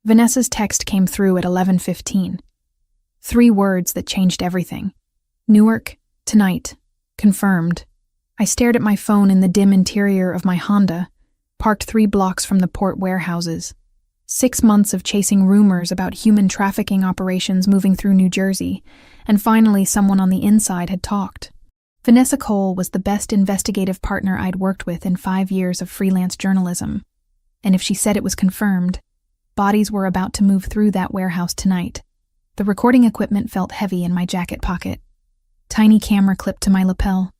Vanessa's text came through at 11:15. 3 words that changed everything. Newark, tonight. Confirmed. I stared at my phone in the dim interior of my Honda, parked 3 blocks from the port warehouses. 6 months of chasing rumors about human trafficking operations moving through New Jersey, and finally someone on the inside had talked. Vanessa Cole was the best investigative partner I'd worked with in 5 years of freelance journalism, and if she said it was confirmed, bodies were about to move through that warehouse tonight. The recording equipment felt heavy in my jacket pocket. Tiny camera clipped to my lapel.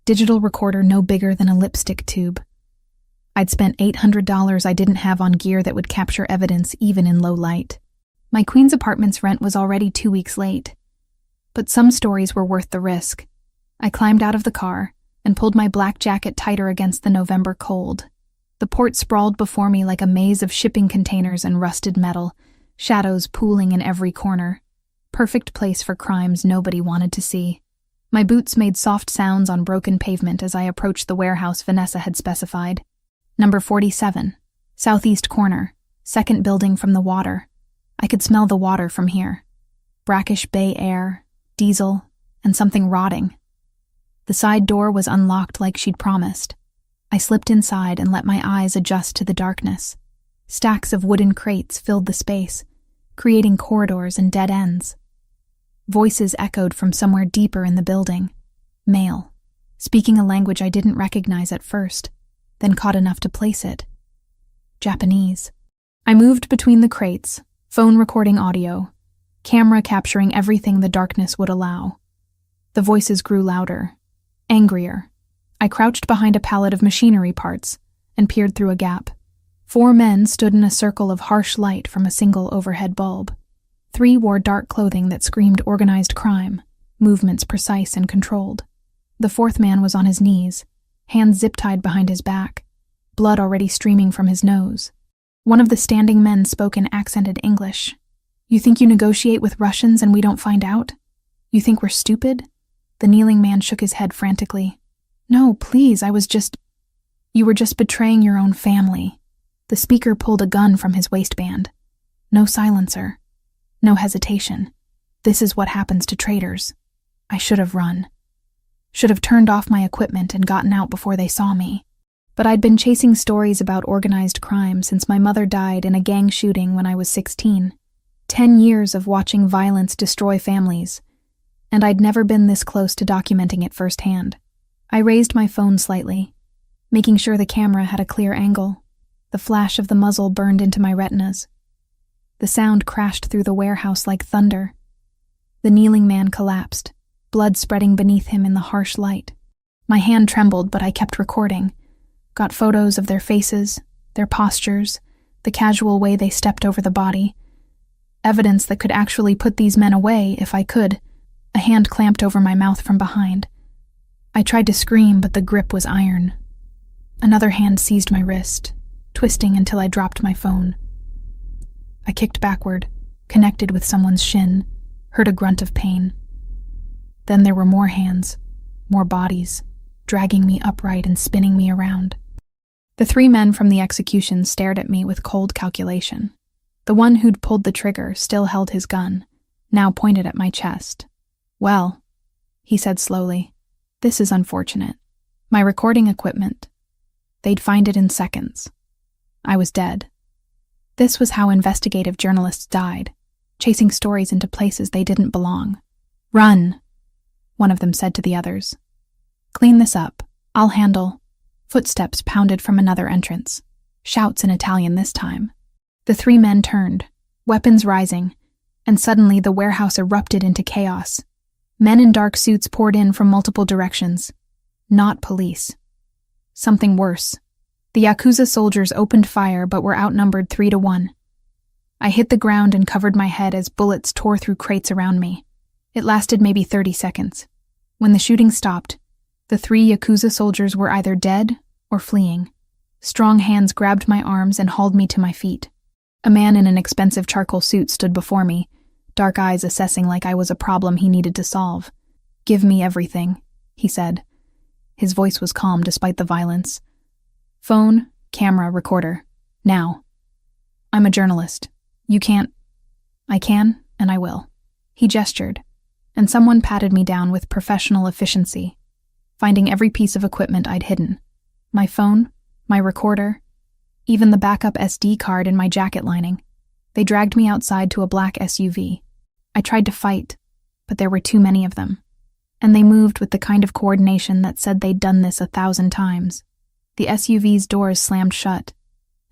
Digital recorder no bigger than a lipstick tube. I'd spent $800 I didn't have on gear that would capture evidence even in low light. My Queens apartment's rent was already 2 weeks late. But some stories were worth the risk. I climbed out of the car and pulled my black jacket tighter against the November cold. The port sprawled before me like a maze of shipping containers and rusted metal, shadows pooling in every corner. Perfect place for crimes nobody wanted to see. My boots made soft sounds on broken pavement as I approached the warehouse Vanessa had specified. Number 47, southeast corner, second building from the water. I could smell the water from here. Brackish bay air, diesel, and something rotting. The side door was unlocked like she'd promised. I slipped inside and let my eyes adjust to the darkness. Stacks of wooden crates filled the space, creating corridors and dead ends. Voices echoed from somewhere deeper in the building. Male, speaking a language I didn't recognize at first, then caught enough to place it. Japanese. I moved between the crates, phone recording audio, camera capturing everything the darkness would allow. The voices grew louder, angrier. I crouched behind a pallet of machinery parts and peered through a gap. 4 men stood in a circle of harsh light from a single overhead bulb. 3 wore dark clothing that screamed organized crime, movements precise and controlled. The 4th man was on his knees, hands zip-tied behind his back, blood already streaming from his nose. One of the standing men spoke in accented English. "You think you negotiate with Russians and we don't find out? You think we're stupid?" The kneeling man shook his head frantically. "No, please, You were just betraying your own family." The speaker pulled a gun from his waistband. No silencer. No hesitation. This is what happens to traitors. I should have run. Should have turned off my equipment and gotten out before they saw me. But I'd been chasing stories about organized crime since my mother died in a gang shooting when I was 16. 10 years of watching violence destroy families, and I'd never been this close to documenting it firsthand. I raised my phone slightly, making sure the camera had a clear angle. The flash of the muzzle burned into my retinas. The sound crashed through the warehouse like thunder. The kneeling man collapsed, blood spreading beneath him in the harsh light. My hand trembled, but I kept recording. Got photos of their faces, their postures, the casual way they stepped over the body. Evidence that could actually put these men away if I could. A hand clamped over my mouth from behind. I tried to scream, but the grip was iron. Another hand seized my wrist, twisting until I dropped my phone. I kicked backward, connected with someone's shin, heard a grunt of pain. Then there were more hands, more bodies, dragging me upright and spinning me around. The 3 men from the execution stared at me with cold calculation. The one who'd pulled the trigger still held his gun, now pointed at my chest. "Well," he said slowly, "this is unfortunate. My recording equipment. They'd find it in seconds. I was dead." This was how investigative journalists died, chasing stories into places they didn't belong. "Run," one of them said to the others. "Clean this up. I'll handle." Footsteps pounded from another entrance. Shouts in Italian this time. The 3 men turned, weapons rising, and suddenly the warehouse erupted into chaos. Men in dark suits poured in from multiple directions. Not police. Something worse. The Yakuza soldiers opened fire but were outnumbered 3-1. I hit the ground and covered my head as bullets tore through crates around me. It lasted maybe 30 seconds. When the shooting stopped, the 3 Yakuza soldiers were either dead or fleeing. Strong hands grabbed my arms and hauled me to my feet. A man in an expensive charcoal suit stood before me, dark eyes assessing like I was a problem he needed to solve. "Give me everything," he said. His voice was calm despite the violence. "Phone, camera, recorder. Now. I'm a journalist. You can't. I can, and I will. He gestured, and someone patted me down with professional efficiency, finding every piece of equipment I'd hidden. My phone, my recorder, even the backup SD card in my jacket lining. They dragged me outside to a black SUV. I tried to fight, but there were too many of them. And they moved with the kind of coordination that said they'd done this 1,000 times. The SUV's doors slammed shut,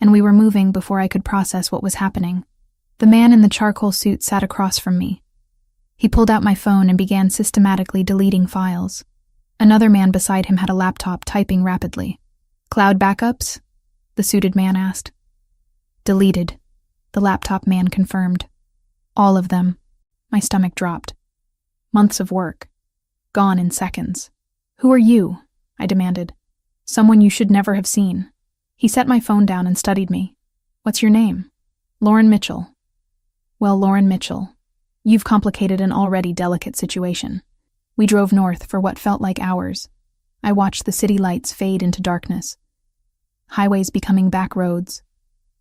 and we were moving before I could process what was happening. The man in the charcoal suit sat across from me. He pulled out my phone and began systematically deleting files. Another man beside him had a laptop typing rapidly. Cloud backups? The suited man asked. Deleted, the laptop man confirmed. All of them. My stomach dropped. Months of work. Gone in seconds. Who are you? I demanded. Someone you should never have seen. He set my phone down and studied me. What's your name? Lauren Mitchell. Well, Lauren Mitchell, you've complicated an already delicate situation. We drove north for what felt like hours. I watched the city lights fade into darkness. Highways becoming back roads.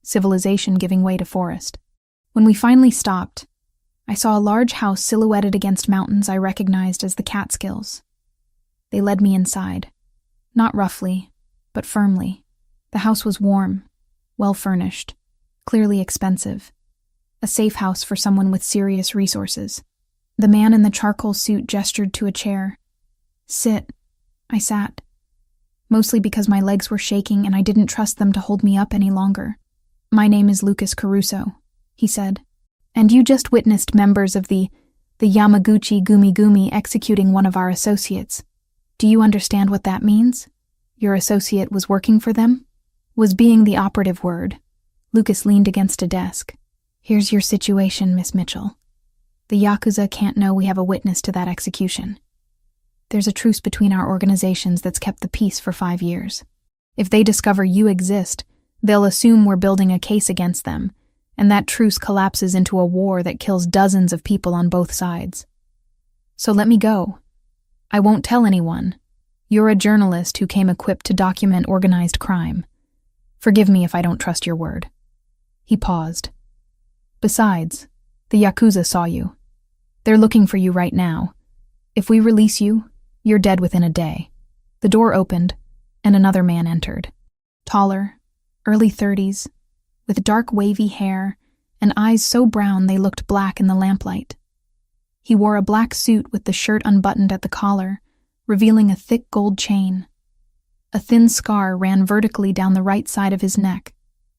Civilization giving way to forest. When we finally stopped, I saw a large house silhouetted against mountains I recognized as the Catskills. They led me inside. Not roughly, but firmly. The house was warm, well-furnished, clearly expensive. A safe house for someone with serious resources. The man in the charcoal suit gestured to a chair. Sit. I sat. Mostly because my legs were shaking and I didn't trust them to hold me up any longer. My name is Lucas Caruso, he said. And you just witnessed members of the Yamaguchi Gumi Gumi executing one of our associates. Do you understand what that means? Your associate was working for them? Was being the operative word. Lucas leaned against a desk. Here's your situation, Miss Mitchell. The Yakuza can't know we have a witness to that execution. There's a truce between our organizations that's kept the peace for 5 years. If they discover you exist, they'll assume we're building a case against them, and that truce collapses into a war that kills dozens of people on both sides. So let me go. I won't tell anyone. You're a journalist who came equipped to document organized crime. Forgive me if I don't trust your word. He paused. Besides, the Yakuza saw you. They're looking for you right now. If we release you, you're dead within a day. The door opened, and another man entered. Taller, early 30s, with dark wavy hair and eyes so brown they looked black in the lamplight. He wore a black suit with the shirt unbuttoned at the collar, revealing a thick gold chain. A thin scar ran vertically down the right side of his neck,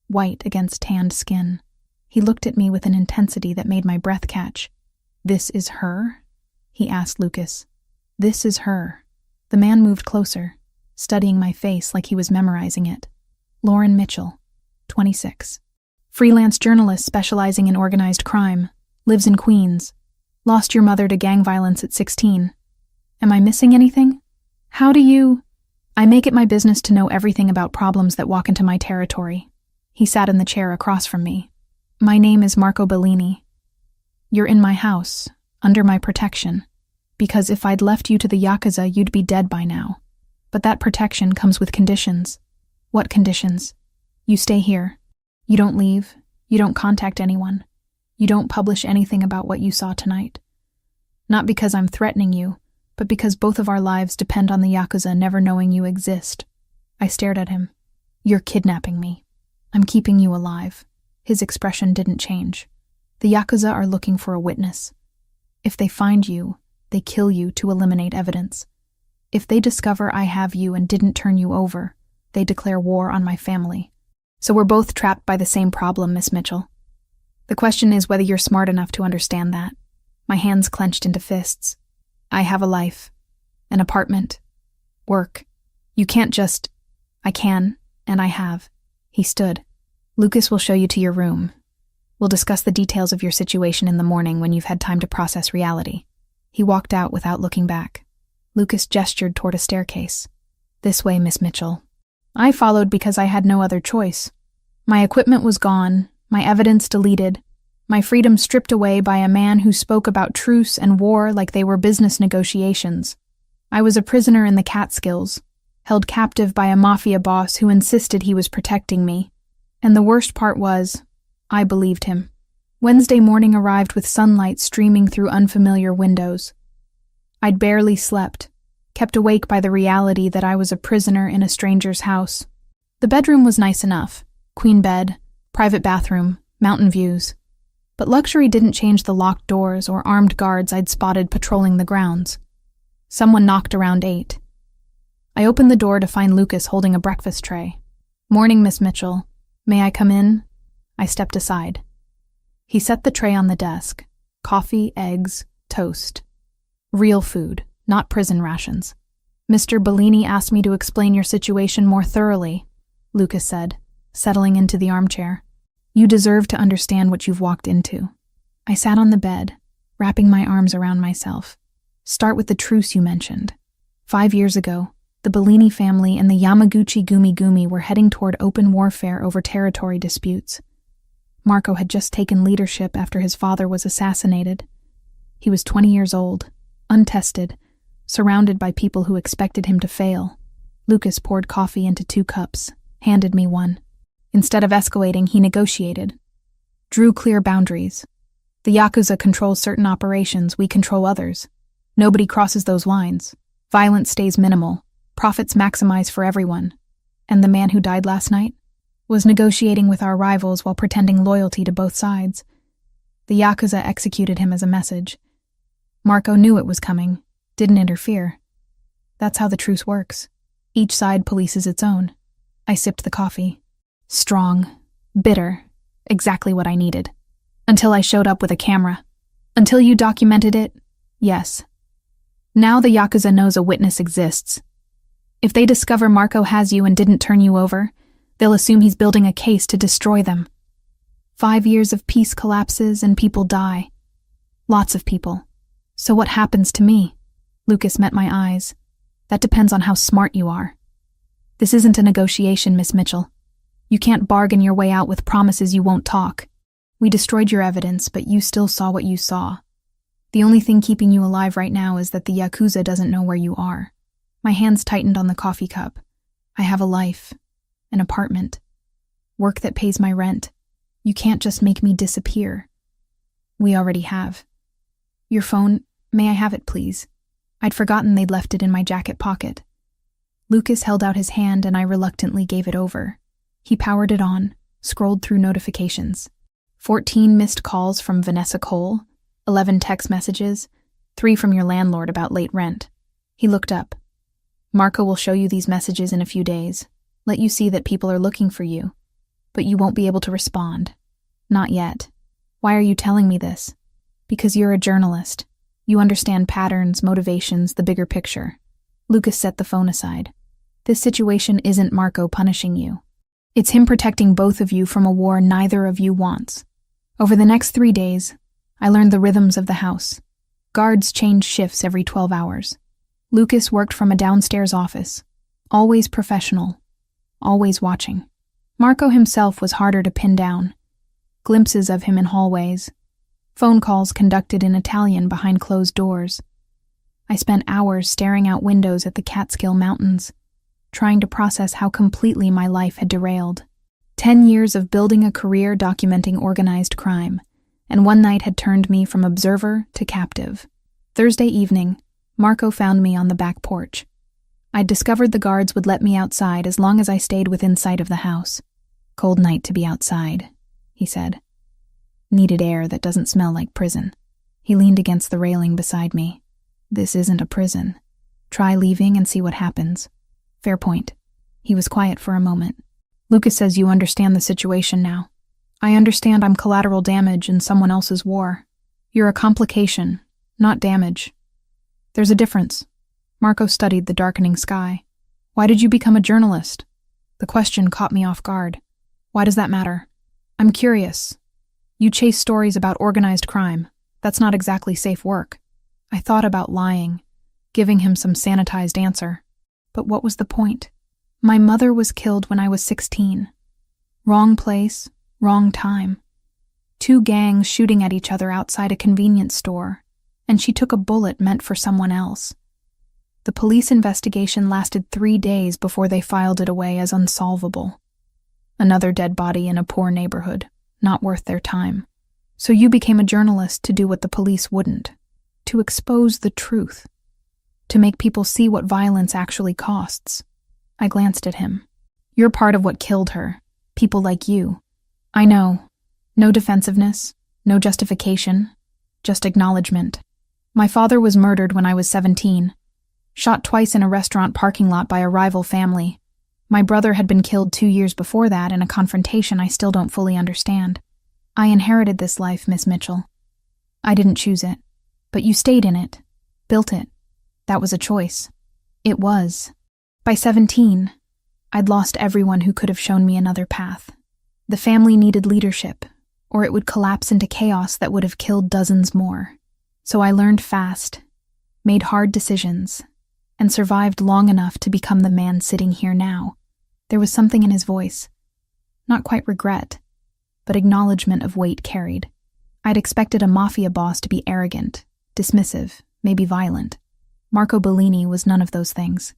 white against tanned skin. He looked at me with an intensity that made my breath catch. This is her? He asked Lucas. This is her. The man moved closer, studying my face like he was memorizing it. Lauren Mitchell, 26. Freelance journalist specializing in organized crime. Lives in Queens. Lost your mother to gang violence at 16. Am I missing anything? How do you... I make it my business to know everything about problems that walk into my territory. He sat in the chair across from me. My name is Marco Bellini. You're in my house, under my protection, because if I'd left you to the Yakuza, you'd be dead by now. But that protection comes with conditions. What conditions? You stay here. You don't leave. You don't contact anyone. You don't publish anything about what you saw tonight. Not because I'm threatening you, but because both of our lives depend on the Yakuza never knowing you exist. I stared at him. You're kidnapping me. I'm keeping you alive. His expression didn't change. The Yakuza are looking for a witness. If they find you, they kill you to eliminate evidence. If they discover I have you and didn't turn you over, they declare war on my family. So we're both trapped by the same problem, Miss Mitchell. The question is whether you're smart enough to understand that. My hands clenched into fists. I have a life, an apartment, work. You can't just... I can, and I have. He stood. Lucas will show you to your room. We'll discuss the details of your situation in the morning when you've had time to process reality. He walked out without looking back. Lucas gestured toward a staircase. This way, Miss Mitchell. I followed because I had no other choice. My equipment was gone, my evidence deleted, my freedom stripped away by a man who spoke about truce and war like they were business negotiations. I was a prisoner in the Catskills, held captive by a mafia boss who insisted he was protecting me. And the worst part was, I believed him. Wednesday morning arrived with sunlight streaming through unfamiliar windows. I'd barely slept, kept awake by the reality that I was a prisoner in a stranger's house. The bedroom was nice enough. Queen bed, private bathroom, mountain views. But luxury didn't change the locked doors or armed guards I'd spotted patrolling the grounds. Someone knocked around 8. I opened the door to find Lucas holding a breakfast tray. "Morning, Miss Mitchell. May I come in?" I stepped aside. He set the tray on the desk. Coffee, eggs, toast. Real food, not prison rations. "Mr. Bellini asked me to explain your situation more thoroughly," Lucas said, settling into the armchair. "You deserve to understand what you've walked into." I sat on the bed, wrapping my arms around myself. "Start with the truce you mentioned. 5 years ago, the Bellini family and the Yamaguchi Gumi were heading toward open warfare over territory disputes. Marco had just taken leadership after his father was assassinated. He was 20 years old, untested, surrounded by people who expected him to fail. Lucas poured coffee into 2 cups, handed me one. Instead of escalating, he negotiated. Drew clear boundaries. "The Yakuza controls certain operations, we control others. Nobody crosses those lines. Violence stays minimal. Profits maximize for everyone." And the man who died last night was negotiating with our rivals while pretending loyalty to both sides. The Yakuza executed him as a message. Marco knew it was coming, didn't interfere. That's how the truce works. Each side polices its own. I sipped the coffee. Strong, bitter, exactly what I needed. Until I showed up with a camera. Until you documented it, yes. Now the Yakuza knows a witness exists. If they discover Marco has you and didn't turn you over, they'll assume he's building a case to destroy them. 5 years of peace collapses and people die. Lots of people. So what happens to me? Lucas met my eyes. That depends on how smart you are. This isn't a negotiation, Miss Mitchell. You can't bargain your way out with promises you won't talk. We destroyed your evidence, but you still saw what you saw. The only thing keeping you alive right now is that the Yakuza doesn't know where you are. My hands tightened on the coffee cup. I have a life, an apartment, work that pays my rent. You can't just make me disappear. We already have. Your phone, may I have it, please? I'd forgotten they'd left it in my jacket pocket. Lucas held out his hand and I reluctantly gave it over. He powered it on, scrolled through notifications. 14 missed calls from Vanessa Cole, 11 text messages, 3 from your landlord about late rent. He looked up. Marco will show you these messages in a few days, let you see that people are looking for you, but you won't be able to respond. Not yet. Why are you telling me this? Because you're a journalist. You understand patterns, motivations, the bigger picture. Lucas set the phone aside. This situation isn't Marco punishing you. It's him protecting both of you from a war neither of you wants. Over the next 3 days, I learned the rhythms of the house. Guards change shifts every 12 hours. Lucas worked from a downstairs office, always professional, always watching. Marco himself was harder to pin down. Glimpses of him in hallways, phone calls conducted in Italian behind closed doors. I spent hours staring out windows at the Catskill Mountains, trying to process how completely my life had derailed. 10 years of building a career documenting organized crime, and one night had turned me from observer to captive. Thursday evening, Marco found me on the back porch. I'd discovered the guards would let me outside as long as I stayed within sight of the house. "Cold night to be outside," he said. "Needed air that doesn't smell like prison." He leaned against the railing beside me. "This isn't a prison. Try leaving and see what happens." "Fair point." He was quiet for a moment. "Lucas says you understand the situation now. I understand I'm collateral damage in someone else's war. You're a complication, not damage. There's a difference." Marco studied the darkening sky. "Why did you become a journalist?" The question caught me off guard. "Why does that matter?" "I'm curious. You chase stories about organized crime. That's not exactly safe work." I thought about lying, giving him some sanitized answer. But what was the point? My mother was killed when I was 16. Wrong place, wrong time. 2 gangs shooting at each other outside a convenience store, and she took a bullet meant for someone else. The police investigation lasted 3 days before they filed it away as unsolvable. Another dead body in a poor neighborhood, not worth their time. So you became a journalist to do what the police wouldn't, to expose the truth, to make people see what violence actually costs. I glanced at him. You're part of what killed her. People like you. I know. No defensiveness, no justification, just acknowledgement. My father was murdered when I was 17, shot twice in a restaurant parking lot by a rival family. My brother had been killed 2 years before that in a confrontation I still don't fully understand. I inherited this life, Miss Mitchell. I didn't choose it, but you stayed in it, built it. That was a choice. It was. By 17, I'd lost everyone who could have shown me another path. The family needed leadership, or it would collapse into chaos that would have killed dozens more. So I learned fast, made hard decisions, and survived long enough to become the man sitting here now. There was something in his voice. Not quite regret, but acknowledgement of weight carried. I'd expected a MAFIA boss to be arrogant, dismissive, maybe violent. Marco Bellini was none of those things.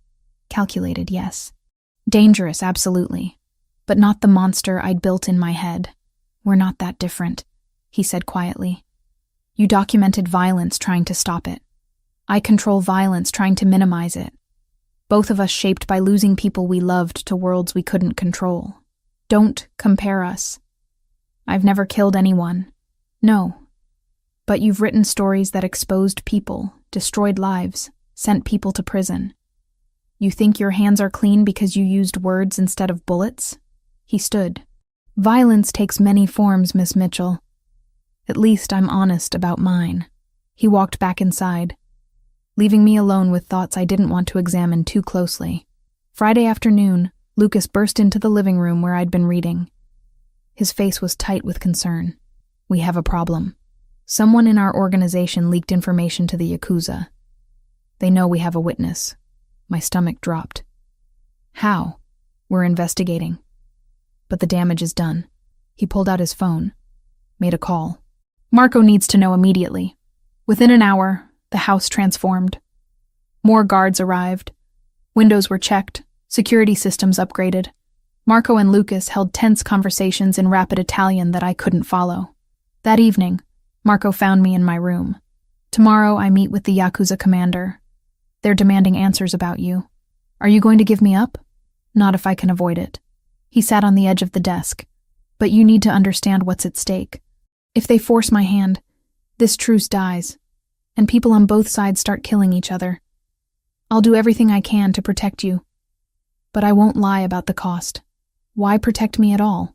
Calculated, yes. Dangerous, absolutely. But not the monster I'd built in my head. We're not that different, he said quietly. You documented violence trying to stop it. I control violence trying to minimize it. Both of us shaped by losing people we loved to worlds we couldn't control. Don't compare us. I've never killed anyone. No. But you've written stories that exposed people, destroyed lives, sent people to prison. You think your hands are clean because you used words instead of bullets? He stood. Violence takes many forms, Miss Mitchell. At least I'm honest about mine. He walked back inside, leaving me alone with thoughts I didn't want to examine too closely. Friday afternoon, Lucas burst into the living room where I'd been reading. His face was tight with concern. We have a problem. Someone in our organization leaked information to the Yakuza. They know we have a witness. My stomach dropped. How? We're investigating. But the damage is done. He pulled out his phone, made a call. Marco needs to know immediately. Within an hour, the house transformed. More guards arrived. Windows were checked, security systems upgraded. Marco and Lucas held tense conversations in rapid Italian that I couldn't follow. That evening, Marco found me in my room. Tomorrow I meet with the Yakuza commander. They're demanding answers about you. Are you going to give me up? Not if I can avoid it. He sat on the edge of the desk. But you need to understand what's at stake. If they force my hand, this truce dies, and people on both sides start killing each other. I'll do everything I can to protect you. But I won't lie about the cost. Why protect me at all?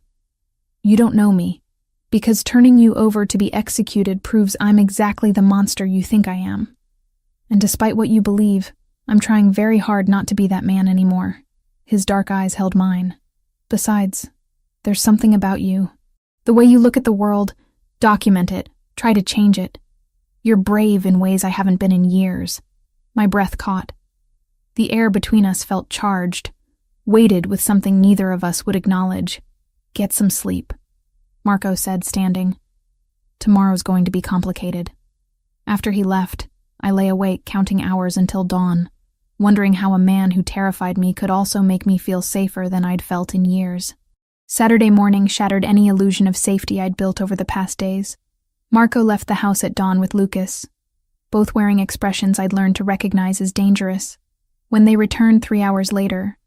You don't know me, because turning you over to be executed proves I'm exactly the monster you think I am. And despite what you believe, I'm trying very hard not to be that man anymore. His dark eyes held mine. Besides, there's something about you. The way you look at the world, document it, try to change it. You're brave in ways I haven't been in years. My breath caught. The air between us felt charged, weighted with something neither of us would acknowledge. Get some sleep, Marco said, standing. Tomorrow's going to be complicated. After he left, I lay awake counting hours until dawn, wondering how a man who terrified me could also make me feel safer than I'd felt in years. Saturday morning shattered any illusion of safety I'd built over the past days. Marco left the house at dawn with Lucas, both wearing expressions I'd learned to recognize as dangerous. When they returned 3 hours later,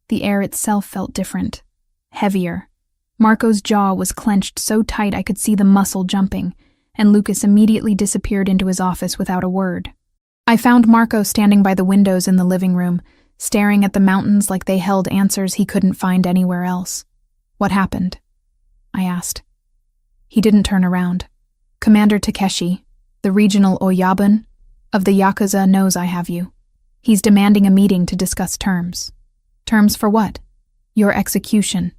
the air itself felt different, heavier. Marco's jaw was clenched so tight I could see the muscle jumping, and Lucas immediately disappeared into his office without a word. I found Marco standing by the windows in the living room, staring at the mountains like they held answers he couldn't find anywhere else. What happened? I asked. He didn't turn around. Commander Takeshi, the regional Oyabun of the Yakuza, knows I have you. He's demanding a meeting to discuss terms. Terms for what? Your execution.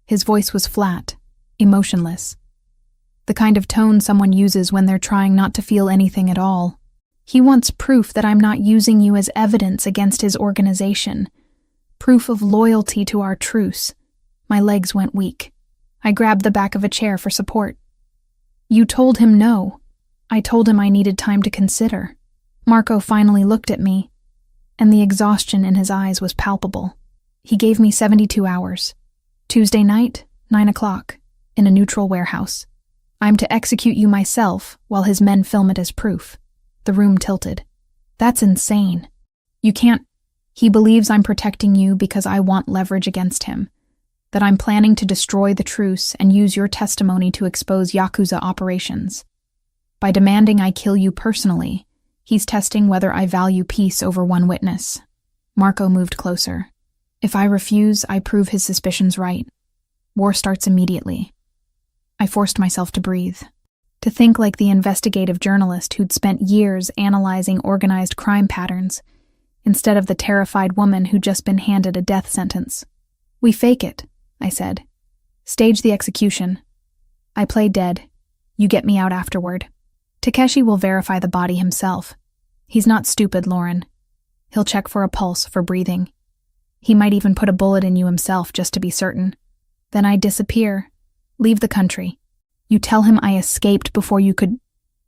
His voice was flat, emotionless. The kind of tone someone uses when they're trying not to feel anything at all. He wants proof that I'm not using you as evidence against his organization. Proof of loyalty to our truce. My legs went weak. I grabbed the back of a chair for support. You told him no. I told him I needed time to consider. Marco finally looked at me, and the exhaustion in his eyes was palpable. He gave me 72 hours. Tuesday night, 9 o'clock, in a neutral warehouse. I'm to execute you myself while his men film it as proof. The room tilted. That's insane. You can't. He believes I'm protecting you because I want leverage against him, that I'm planning to destroy the truce and use your testimony to expose Yakuza operations. By demanding I kill you personally, he's testing whether I value peace over one witness. Marco moved closer. If I refuse, I prove his suspicions right. War starts immediately. I forced myself to breathe, to think like the investigative journalist who'd spent years analyzing organized crime patterns, instead of the terrified woman who'd just been handed a death sentence. We fake it, I said. Stage the execution. I play dead. You get me out afterward. Takeshi will verify the body himself. He's not stupid, Lauren. He'll check for a pulse, for breathing. He might even put a bullet in you himself just to be certain. Then I disappear. Leave the country. You tell him I escaped before you could,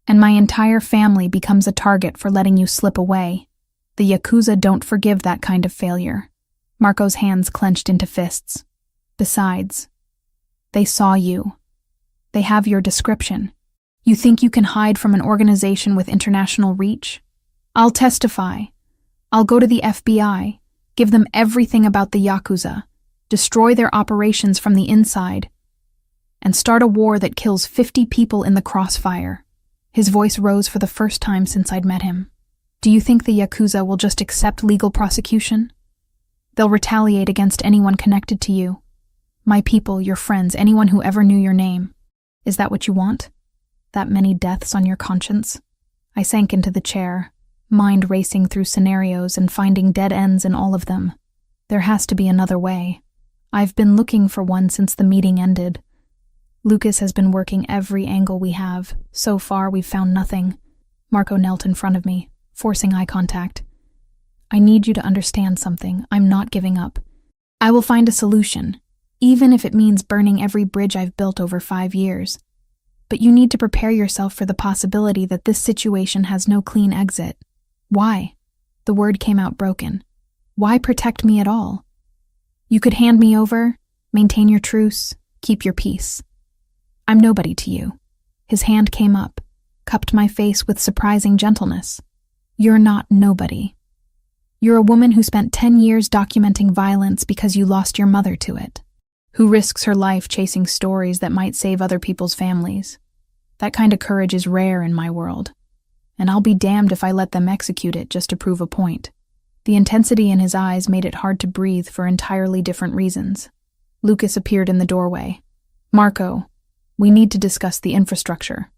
and my entire family becomes a target for letting you slip away. The Yakuza don't forgive that kind of failure. Marco's hands clenched into fists. Besides, they saw you. They have your description. You think you can hide from an organization with international reach? I'll testify. I'll go to the FBI, give them everything about the Yakuza, destroy their operations from the inside, and start a war that kills 50 people in the crossfire. His voice rose for the first time since I'd met him. Do you think the Yakuza will just accept legal prosecution? They'll retaliate against anyone connected to you. My people, your friends, anyone who ever knew your name. Is that what you want? That many deaths on your conscience? I sank into the chair, mind racing through scenarios and finding dead ends in all of them. There has to be another way. I've been looking for one since the meeting ended. Lucas has been working every angle we have. So far, we've found nothing. Marco knelt in front of me, forcing eye contact. I need you to understand something. I'm not giving up. I will find a solution, even if it means burning every bridge I've built over 5 years. But you need to prepare yourself for the possibility that this situation has no clean exit. Why? The word came out broken. Why protect me at all? You could hand me over, maintain your truce, keep your peace. I'm nobody to you. His hand came up, cupped my face with surprising gentleness. You're not nobody. You're a woman who spent 10 years documenting violence because you lost your mother to it, who risks her life chasing stories that might save other people's families. That kind of courage is rare in my world, and I'll be damned if I let them execute it just to prove a point. The intensity in his eyes made it hard to breathe for entirely different reasons. Lucas appeared in the doorway. Marco, we need to discuss the infrastructure.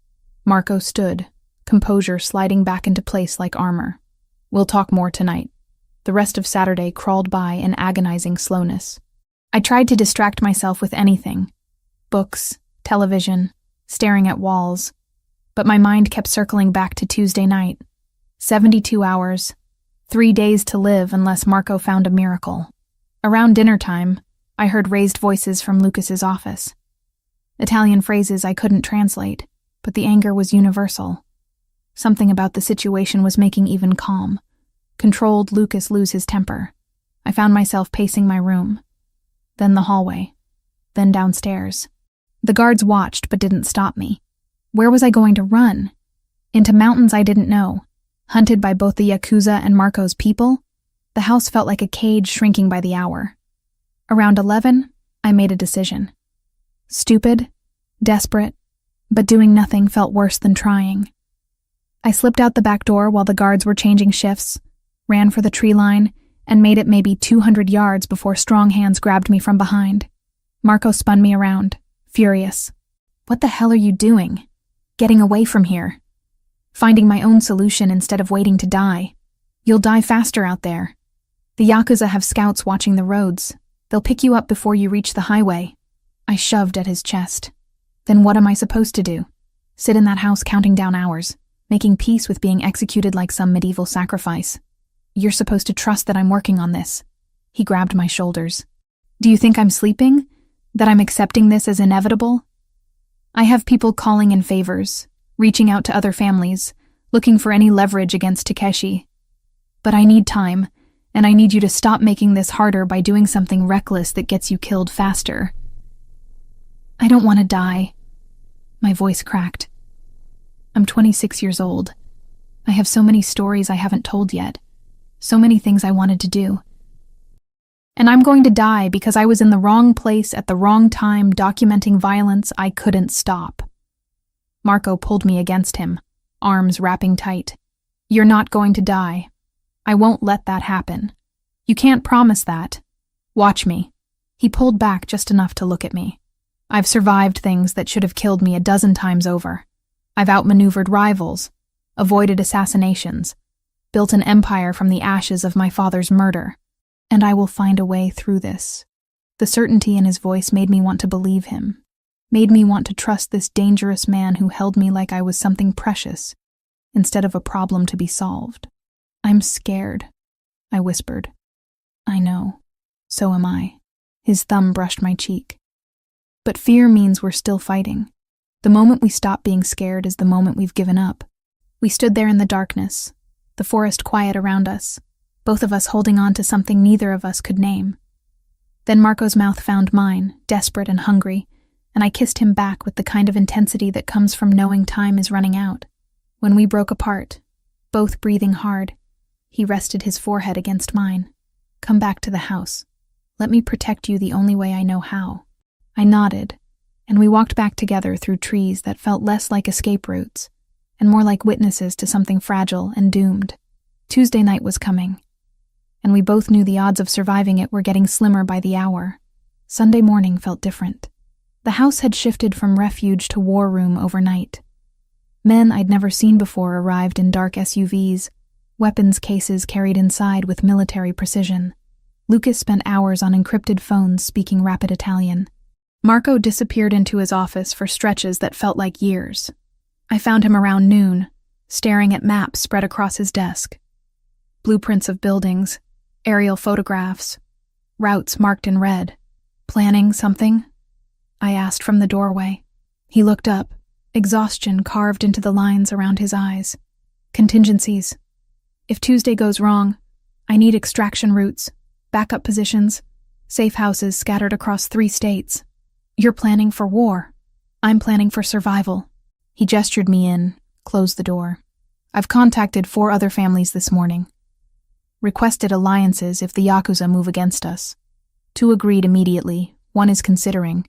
Marco stood, composure sliding back into place like armor. We'll talk more tonight. The rest of Saturday crawled by in agonizing slowness. I tried to distract myself with anything. Books, television, staring at walls. But my mind kept circling back to Tuesday night. 72 hours. 3 days to live unless Marco found a miracle. Around dinner time, I heard raised voices from Lucas's office. Italian phrases I couldn't translate, but the anger was universal. Something about the situation was making even calm. Controlled Lucas lose his temper. I found myself pacing my room. Then the hallway. Then downstairs. The guards watched but didn't stop me. Where was I going to run? Into mountains I didn't know. Hunted by both the Yakuza and Marco's people? The house felt like a cage shrinking by the hour. Around 11, I made a decision. Stupid, desperate, but doing nothing felt worse than trying. I slipped out the back door while the guards were changing shifts, ran for the tree line, and made it maybe 200 yards before strong hands grabbed me from behind. Marco spun me around, furious. What the hell are you doing? Getting away from here. Finding my own solution instead of waiting to die. You'll die faster out there. The Yakuza have scouts watching the roads. They'll pick you up before you reach the highway. I shoved at his chest. Then what am I supposed to do? Sit in that house counting down hours, making peace with being executed like some medieval sacrifice. You're supposed to trust that I'm working on this. He grabbed my shoulders. Do you think I'm sleeping? That I'm accepting this as inevitable? I have people calling in favors, reaching out to other families, looking for any leverage against Takeshi. But I need time, and I need you to stop making this harder by doing something reckless that gets you killed faster. I don't want to die. My voice cracked. I'm 26 years old. I have so many stories I haven't told yet. So many things I wanted to do. And I'm going to die because I was in the wrong place at the wrong time documenting violence I couldn't stop. Marco pulled me against him, arms wrapping tight. You're not going to die. I won't let that happen. You can't promise that. Watch me. He pulled back just enough to look at me. I've survived things that should have killed me a dozen times over. I've outmaneuvered rivals, avoided assassinations, built an empire from the ashes of my father's murder. And I will find a way through this. The certainty in his voice made me want to believe him, made me want to trust this dangerous man who held me like I was something precious, instead of a problem to be solved. I'm scared, I whispered. I know. So am I. His thumb brushed my cheek. But fear means we're still fighting. The moment we stop being scared is the moment we've given up. We stood there in the darkness, the forest quiet around us, both of us holding on to something neither of us could name. Then Marco's mouth found mine, desperate and hungry, and I kissed him back with the kind of intensity that comes from knowing time is running out. When we broke apart, both breathing hard, he rested his forehead against mine. Come back to the house. Let me protect you the only way I know how. I nodded, and we walked back together through trees that felt less like escape routes, and more like witnesses to something fragile and doomed. Tuesday night was coming, and we both knew the odds of surviving it were getting slimmer by the hour. Sunday morning felt different. The house had shifted from refuge to war room overnight. Men I'd never seen before arrived in dark SUVs, weapons cases carried inside with military precision. Lucas spent hours on encrypted phones speaking rapid Italian. Marco disappeared into his office for stretches that felt like years. I found him around noon, staring at maps spread across his desk. Blueprints of buildings, aerial photographs, routes marked in red. Planning something? I asked from the doorway. He looked up, exhaustion carved into the lines around his eyes. Contingencies. If Tuesday goes wrong, I need extraction routes, backup positions, safe houses scattered across 3 states. You're planning for war. I'm planning for survival. He gestured me in, closed the door. I've contacted 4 other families this morning. Requested alliances if the Yakuza move against us. 2 agreed immediately, 1 is considering.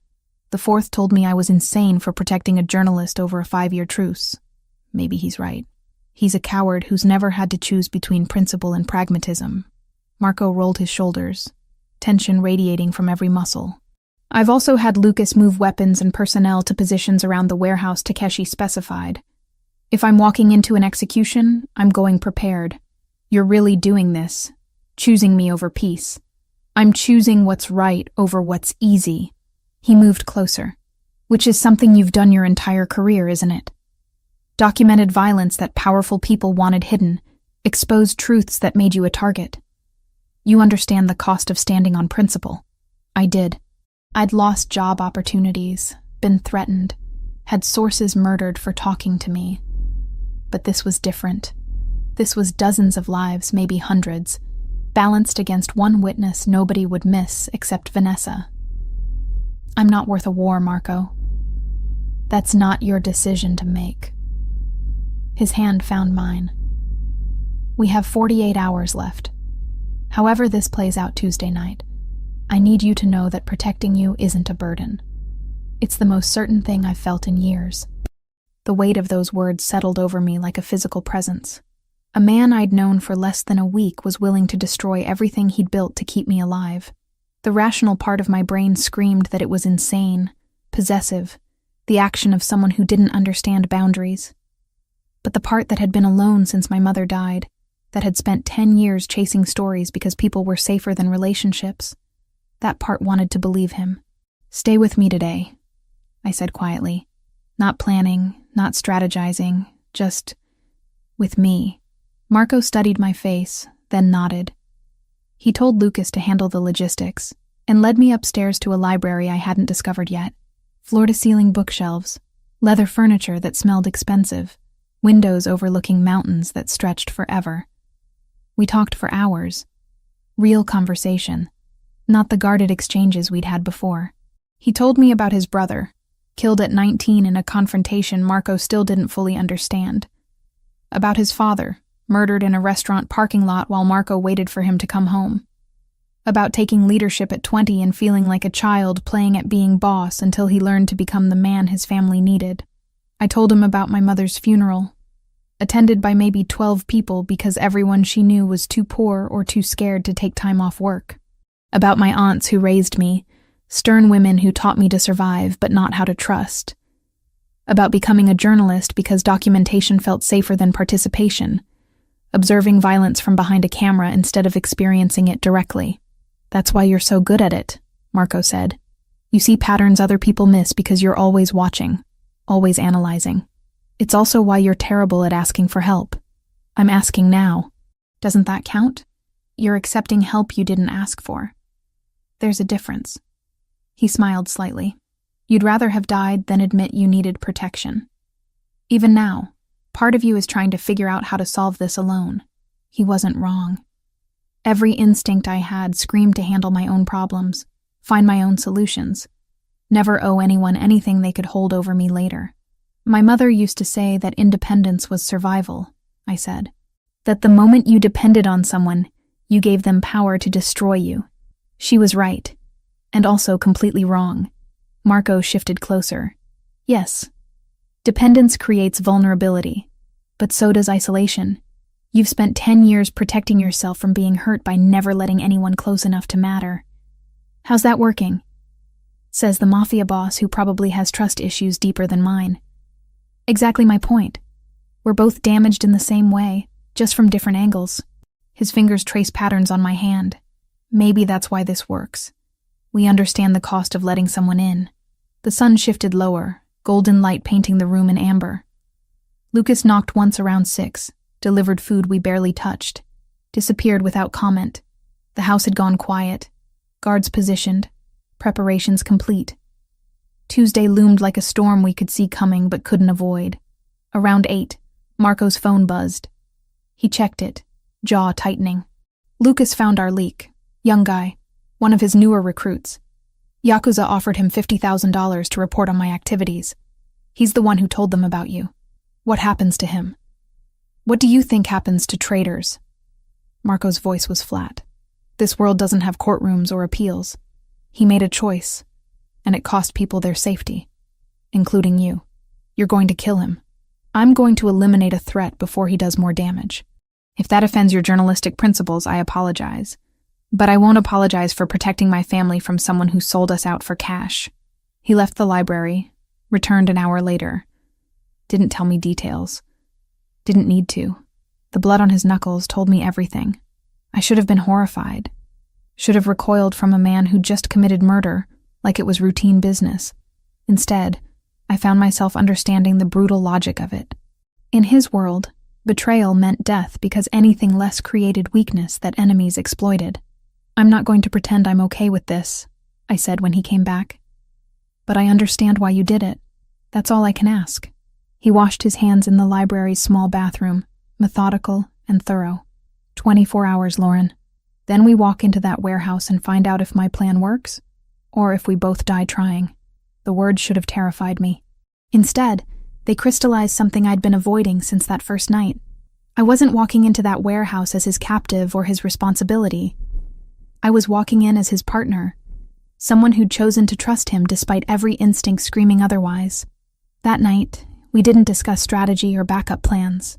The 4th told me I was insane for protecting a journalist over a 5-year truce. Maybe he's right. He's a coward who's never had to choose between principle and pragmatism. Marco rolled his shoulders, tension radiating from every muscle. I've also had Lucas move weapons and personnel to positions around the warehouse Takeshi specified. If I'm walking into an execution, I'm going prepared. You're really doing this, choosing me over peace. I'm choosing what's right over what's easy. He moved closer. Which is something you've done your entire career, isn't it? Documented violence that powerful people wanted hidden, exposed truths that made you a target. You understand the cost of standing on principle. I did. I'd lost job opportunities, been threatened, had sources murdered for talking to me. But this was different. This was dozens of lives, maybe hundreds, balanced against 1 witness nobody would miss except Vanessa. I'm not worth a war, Marco. That's not your decision to make. His hand found mine. We have 48 hours left. However this plays out Tuesday night, I need you to know that protecting you isn't a burden. It's the most certain thing I've felt in years. The weight of those words settled over me like a physical presence. A man I'd known for less than a week was willing to destroy everything he'd built to keep me alive. The rational part of my brain screamed that it was insane, possessive, the action of someone who didn't understand boundaries. But the part that had been alone since my mother died, that had spent 10 years chasing stories because people were safer than relationships, that part wanted to believe him. Stay with me today, I said quietly. Not planning, not strategizing, just with me. Marco studied my face, then nodded. He told Lucas to handle the logistics, and led me upstairs to a library I hadn't discovered yet. Floor-to-ceiling bookshelves, leather furniture that smelled expensive, windows overlooking mountains that stretched forever. We talked for hours. Real conversation, not the guarded exchanges we'd had before. He told me about his brother, killed at 19 in a confrontation Marco still didn't fully understand. About his father, murdered in a restaurant parking lot while Marco waited for him to come home. About taking leadership at 20 and feeling like a child playing at being boss until he learned to become the man his family needed. I told him about my mother's funeral, attended by maybe 12 people because everyone she knew was too poor or too scared to take time off work. About my aunts who raised me, stern women who taught me to survive but not how to trust. About becoming a journalist because documentation felt safer than participation, observing violence from behind a camera instead of experiencing it directly. That's why you're so good at it, Marco said. You see patterns other people miss because you're always watching, always analyzing. It's also why you're terrible at asking for help. I'm asking now. Doesn't that count? You're accepting help you didn't ask for. There's a difference. He smiled slightly. You'd rather have died than admit you needed protection. Even now, part of you is trying to figure out how to solve this alone. He wasn't wrong. Every instinct I had screamed to handle my own problems, find my own solutions, never owe anyone anything they could hold over me later. My mother used to say that independence was survival, I said. That the moment you depended on someone, you gave them power to destroy you. She was right, and also completely wrong. Marco shifted closer. Yes, dependence creates vulnerability, but so does isolation. You've spent 10 years protecting yourself from being hurt by never letting anyone close enough to matter. How's that working? Says the MAFIA boss who probably has trust issues deeper than mine. Exactly my point. We're both damaged in the same way, just from different angles. His fingers trace patterns on my hand. Maybe that's why this works. We understand the cost of letting someone in. The sun shifted lower, golden light painting the room in amber. Lucas knocked once around 6, delivered food we barely touched, disappeared without comment. The house had gone quiet, guards positioned, preparations complete. Tuesday loomed like a storm we could see coming but couldn't avoid. Around 8, Marco's phone buzzed. He checked it, jaw tightening. Lucas found our leak. Young guy, one of his newer recruits. Yakuza offered him $50,000 to report on my activities. He's the one who told them about you. What happens to him? What do you think happens to traitors? Marco's voice was flat. This world doesn't have courtrooms or appeals. He made a choice, and it cost people their safety, including you. You're going to kill him. I'm going to eliminate a threat before he does more damage. If that offends your journalistic principles, I apologize. But I won't apologize for protecting my family from someone who sold us out for cash. He left the library, returned an hour later. Didn't tell me details. Didn't need to. The blood on his knuckles told me everything. I should have been horrified. Should have recoiled from a man who just committed murder, like it was routine business. Instead, I found myself understanding the brutal logic of it. In his world, betrayal meant death because anything less created weakness that enemies exploited. I'm not going to pretend I'm okay with this, I said when he came back. But I understand why you did it. That's all I can ask. He washed his hands in the library's small bathroom, methodical and thorough. 24 hours, Lauren. Then we walk into that warehouse and find out if my plan works, or if we both die trying. The words should have terrified me. Instead, they crystallized something I'd been avoiding since that first night. I wasn't walking into that warehouse as his captive or his responsibility. I was walking in as his partner, someone who'd chosen to trust him despite every instinct screaming otherwise. That night, we didn't discuss strategy or backup plans.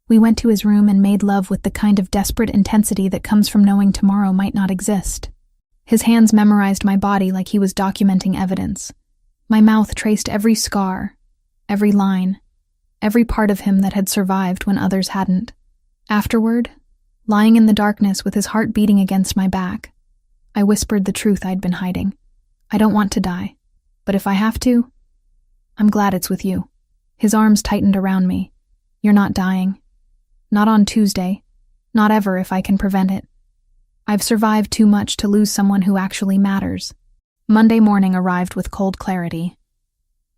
We went to his room and made love with the kind of desperate intensity that comes from knowing tomorrow might not exist. His hands memorized my body like he was documenting evidence. My mouth traced every scar, every line, every part of him that had survived when others hadn't. Afterward, lying in the darkness with his heart beating against my back, I whispered the truth I'd been hiding. I don't want to die, but if I have to, I'm glad it's with you. His arms tightened around me. You're not dying. Not on Tuesday. Not ever if I can prevent it. I've survived too much to lose someone who actually matters. Monday morning arrived with cold clarity.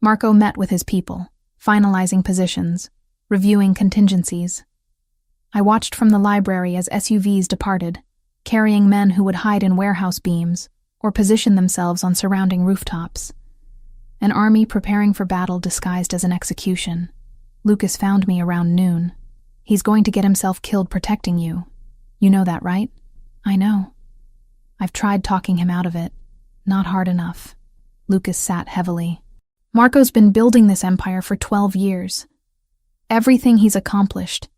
Marco met with his people, finalizing positions, reviewing contingencies. I watched from the library as SUVs departed, carrying men who would hide in warehouse beams or position themselves on surrounding rooftops. An army preparing for battle disguised as an execution. Lucas found me around noon. He's going to get himself killed protecting you. You know that, right? I know. I've tried talking him out of it. Not hard enough. Lucas sat heavily. Marco's been building this empire for 12 years. Everything he's accomplished,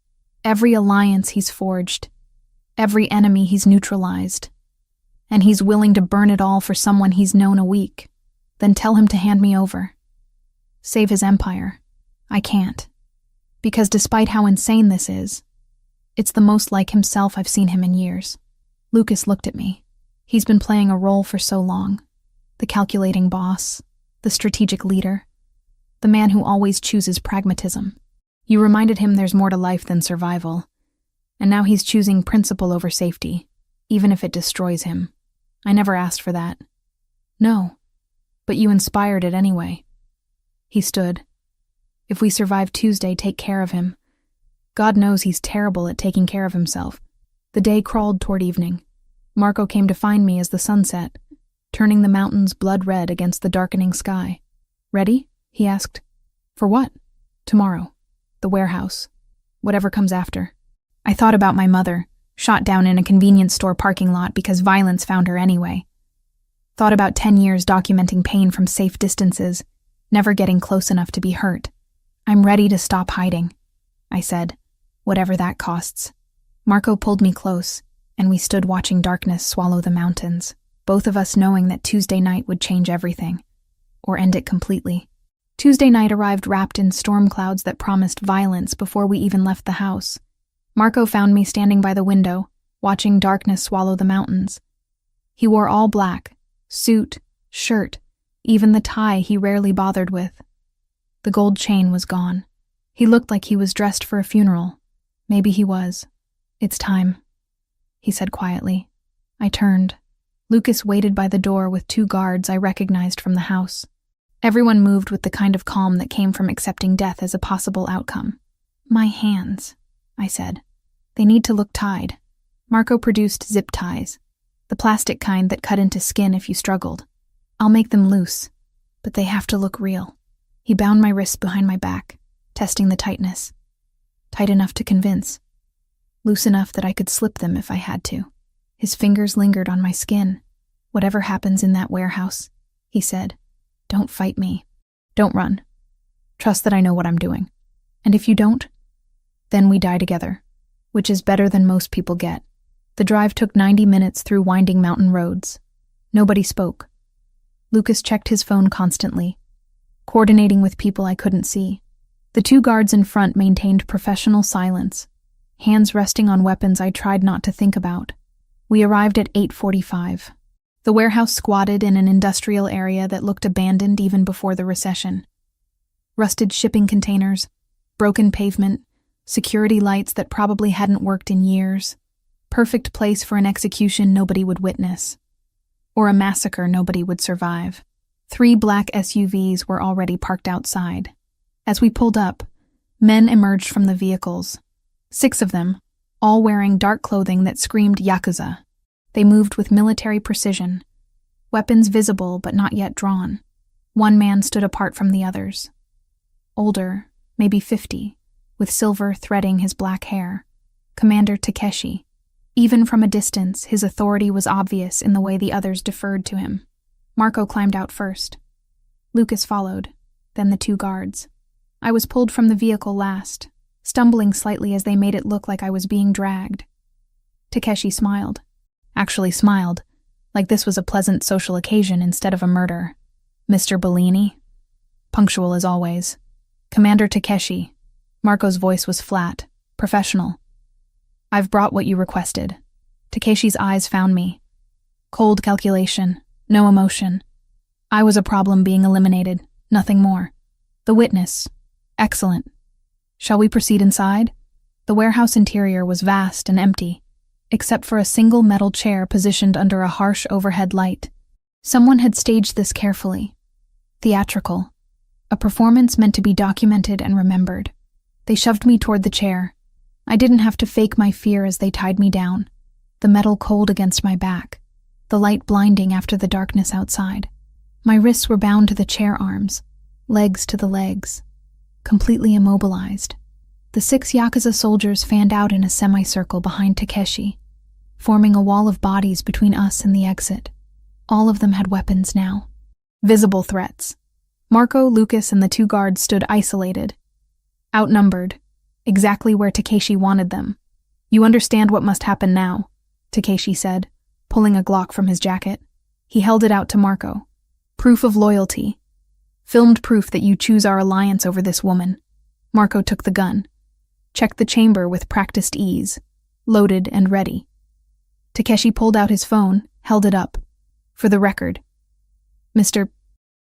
every alliance he's forged, every enemy he's neutralized. And he's willing to burn it all for someone he's known a week. Then tell him to hand me over. Save his empire. I can't. Because despite how insane this is, it's the most like himself I've seen him in years. Lucas looked at me. He's been playing a role for so long. The calculating boss, the strategic leader, the man who always chooses pragmatism. You reminded him there's more to life than survival, and now he's choosing principle over safety, even if it destroys him. I never asked for that. No, but you inspired it anyway. He stood. If we survive Tuesday, take care of him. God knows he's terrible at taking care of himself. The day crawled toward evening. Marco came to find me as the sun set, turning the mountains blood red against the darkening sky. Ready? He asked. For what? Tomorrow. The warehouse. Whatever comes after. I thought about my mother, shot down in a convenience store parking lot because violence found her anyway. Thought about 10 years documenting pain from safe distances, never getting close enough to be hurt. I'm ready to stop hiding, I said, whatever that costs. Marco pulled me close, and we stood watching darkness swallow the mountains, both of us knowing that Tuesday night would change everything, or end it completely. Tuesday night arrived wrapped in storm clouds that promised violence before we even left the house. Marco found me standing by the window, watching darkness swallow the mountains. He wore all black, suit, shirt, even the tie he rarely bothered with. The gold chain was gone. He looked like he was dressed for a funeral. Maybe he was. It's time, he said quietly. I turned. Lucas waited by the door with 2 guards I recognized from the house. Everyone moved with the kind of calm that came from accepting death as a possible outcome. My hands, I said. They need to look tied. Marco produced zip ties, the plastic kind that cut into skin if you struggled. I'll make them loose, but they have to look real. He bound my wrists behind my back, testing the tightness. Tight enough to convince. Loose enough that I could slip them if I had to. His fingers lingered on my skin. Whatever happens in that warehouse, he said, don't fight me. Don't run. Trust that I know what I'm doing. And if you don't, then we die together, which is better than most people get. The drive took 90 minutes through winding mountain roads. Nobody spoke. Lucas checked his phone constantly, coordinating with people I couldn't see. The 2 guards in front maintained professional silence, hands resting on weapons I tried not to think about. We arrived at 8:45. The warehouse squatted in an industrial area that looked abandoned even before the recession. Rusted shipping containers, broken pavement, security lights that probably hadn't worked in years. Perfect place for an execution nobody would witness. Or a massacre nobody would survive. 3 black SUVs were already parked outside. As we pulled up, men emerged from the vehicles. 6 of them, all wearing dark clothing that screamed Yakuza. They moved with military precision, weapons visible but not yet drawn. One man stood apart from the others. Older, maybe 50, with silver threading his black hair. Commander Takeshi. Even from a distance, his authority was obvious in the way the others deferred to him. Marco climbed out first. Lucas followed, then the 2 guards. I was pulled from the vehicle last, stumbling slightly as they made it look like I was being dragged. Takeshi smiled. Actually smiled, like this was a pleasant social occasion instead of a murder. Mr. Bellini? Punctual as always. Commander Takeshi. Marco's voice was flat, professional. I've brought what you requested. Takeshi's eyes found me. Cold calculation, no emotion. I was a problem being eliminated, nothing more. The witness. Excellent. Shall we proceed inside? The warehouse interior was vast and empty, except for a single metal chair positioned under a harsh overhead light. Someone had staged this carefully. Theatrical. A performance meant to be documented and remembered. They shoved me toward the chair. I didn't have to fake my fear as they tied me down, the metal cold against my back, the light blinding after the darkness outside. My wrists were bound to the chair arms, legs to the legs, completely immobilized. The 6 Yakuza soldiers fanned out in a semicircle behind Takeshi, forming a wall of bodies between us and the exit. All of them had weapons now. Visible threats. Marco, Lucas, and the 2 guards stood isolated, outnumbered, exactly where Takeshi wanted them. "You understand what must happen now," Takeshi said, pulling a Glock from his jacket. He held it out to Marco. "Proof of loyalty. Filmed proof that you choose our alliance over this woman." Marco took the gun, checked the chamber with practiced ease, loaded and ready. Takeshi pulled out his phone, held it up. "For the record, Mr.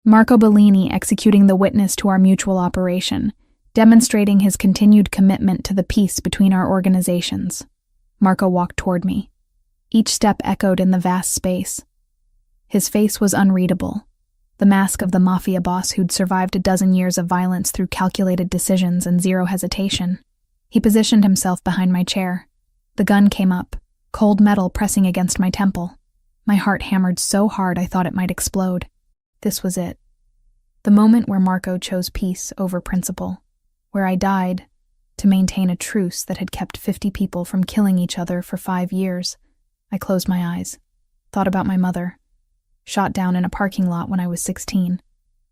Marco Bellini executing the witness to our mutual operation, demonstrating his continued commitment to the peace between our organizations." Marco walked toward me. Each step echoed in the vast space. His face was unreadable, the mask of the MAFIA boss who'd survived a dozen years of violence through calculated decisions and zero hesitation. He positioned himself behind my chair. The gun came up, cold metal pressing against my temple. My heart hammered so hard I thought it might explode. This was it. The moment where Marco chose peace over principle, where I died to maintain a truce that had kept 50 people from killing each other for 5 years. I closed my eyes, thought about my mother, shot down in a parking lot when I was 16.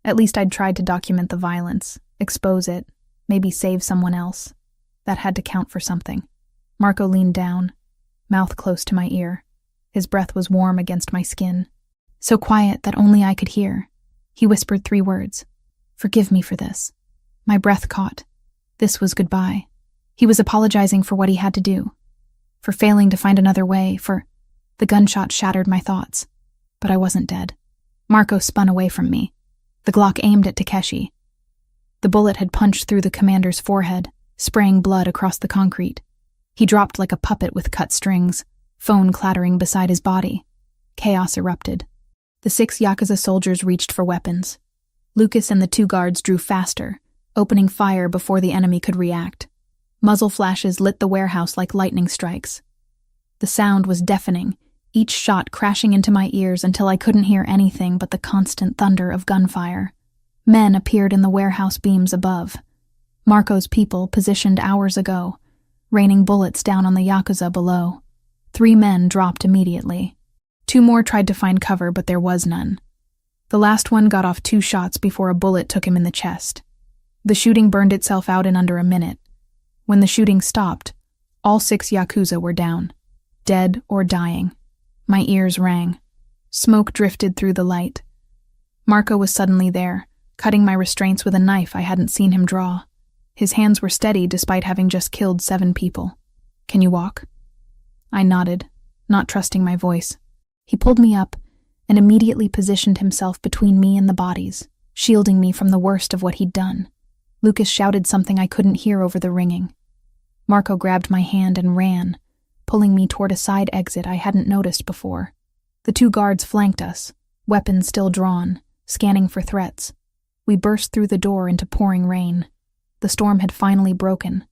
At least I'd tried to document the violence, expose it, maybe save someone else. That had to count for something. Marco leaned down, mouth close to my ear. His breath was warm against my skin, so quiet that only I could hear. He whispered 3 words. "Forgive me for this." My breath caught. This was goodbye. He was apologizing for what he had to do, for failing to find another way, for... The gunshot shattered my thoughts, but I wasn't dead. Marco spun away from me, the Glock aimed at Takeshi. The bullet had punched through the commander's forehead, spraying blood across the concrete. He dropped like a puppet with cut strings, phone clattering beside his body. Chaos erupted. The 6 Yakuza soldiers reached for weapons. Lucas and the 2 guards drew faster, opening fire before the enemy could react. Muzzle flashes lit the warehouse like lightning strikes. The sound was deafening, each shot crashing into my ears until I couldn't hear anything but the constant thunder of gunfire. Men appeared in the warehouse beams above. Marco's people positioned hours ago, raining bullets down on the Yakuza below. 3 men dropped immediately. 2 more tried to find cover, but there was none. The last one got off 2 shots before a bullet took him in the chest. The shooting burned itself out in under a minute. When the shooting stopped, all 6 Yakuza were down, dead or dying. My ears rang. Smoke drifted through the light. Marco was suddenly there, cutting my restraints with a knife I hadn't seen him draw. His hands were steady despite having just killed 7 people. "Can you walk?" I nodded, not trusting my voice. He pulled me up and immediately positioned himself between me and the bodies, shielding me from the worst of what he'd done. Lucas shouted something I couldn't hear over the ringing. Marco grabbed my hand and ran, pulling me toward a side exit I hadn't noticed before. The 2 guards flanked us, weapons still drawn, scanning for threats. We burst through the door into pouring rain. The storm had finally broken,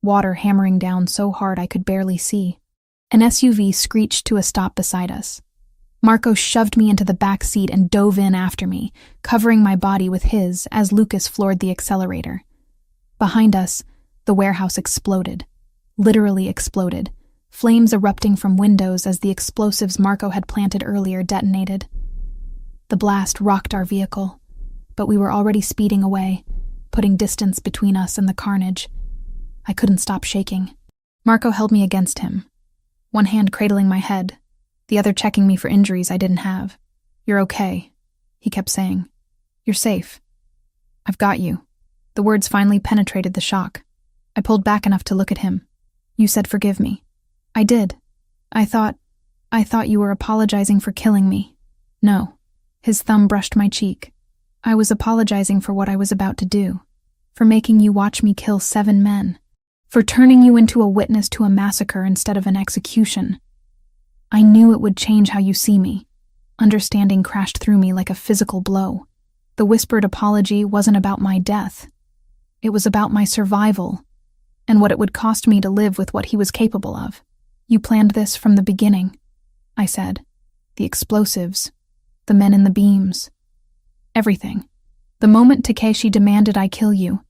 water hammering down so hard I could barely see. An SUV screeched to a stop beside us. Marco shoved me into the back seat and dove in after me, covering my body with his as Lucas floored the accelerator. Behind us, the warehouse exploded. Literally exploded, flames erupting from windows as the explosives Marco had planted earlier detonated. The blast rocked our vehicle, but we were already speeding away, putting distance between us and the carnage. I couldn't stop shaking. Marco held me against him, one hand cradling my head, the other checking me for injuries I didn't have. "You're okay," he kept saying. "You're safe. I've got you." The words finally penetrated the shock. I pulled back enough to look at him. "You said forgive me." "I did. I thought you were apologizing for killing me." "No." His thumb brushed my cheek. "I was apologizing for what I was about to do, for making you watch me kill 7 men, for turning you into a witness to a massacre instead of an execution. I knew it would change how you see me." Understanding crashed through me like a physical blow. The whispered apology wasn't about my death. It was about my survival, and what it would cost me to live with what he was capable of. "You planned this from the beginning," I said. "The explosives, the men in the beams, Everything. The moment Takeshi demanded I kill you,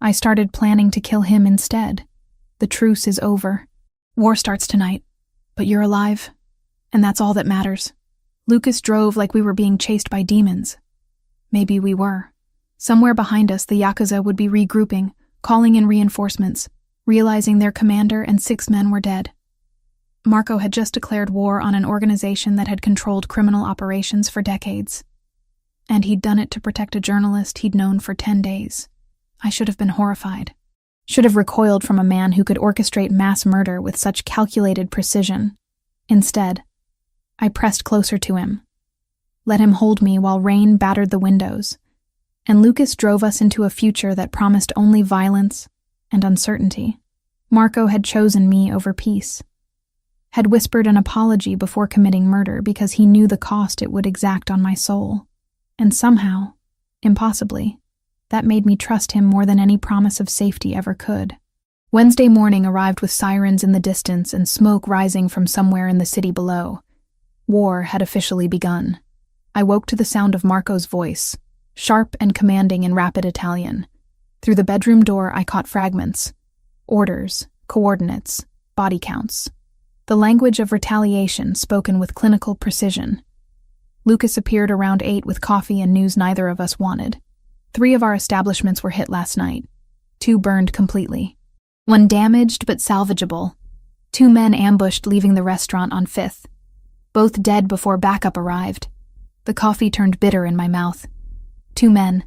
I started planning to kill him instead. The truce is over. War starts tonight, but you're alive, and that's all that matters. Lucas drove like we were being chased by demons. Maybe we were. Somewhere behind us, the Yakuza would be regrouping, calling in reinforcements, realizing their commander and 6 men were dead. Marco had just declared war on an organization that had controlled criminal operations for decades. And he'd done it to protect a journalist he'd known for 10 days. I should have been horrified. Should have recoiled from a man who could orchestrate mass murder with such calculated precision. Instead, I pressed closer to him, let him hold me while rain battered the windows, and Lucas drove us into a future that promised only violence and uncertainty. Marco had chosen me over peace, had whispered an apology before committing murder because he knew the cost it would exact on my soul, and somehow, impossibly, that made me trust him more than any promise of safety ever could. Wednesday morning arrived with sirens in the distance and smoke rising from somewhere in the city below. War had officially begun. I woke to the sound of Marco's voice, sharp and commanding in rapid Italian. Through the bedroom door I caught fragments. Orders, coordinates, body counts. The language of retaliation spoken with clinical precision. Lucas appeared around 8 with coffee and news neither of us wanted. 3 of our establishments were hit last night. 2 burned completely. 1 damaged but salvageable. 2 men ambushed leaving the restaurant on 5th. Both dead before backup arrived. The coffee turned bitter in my mouth. 2 men.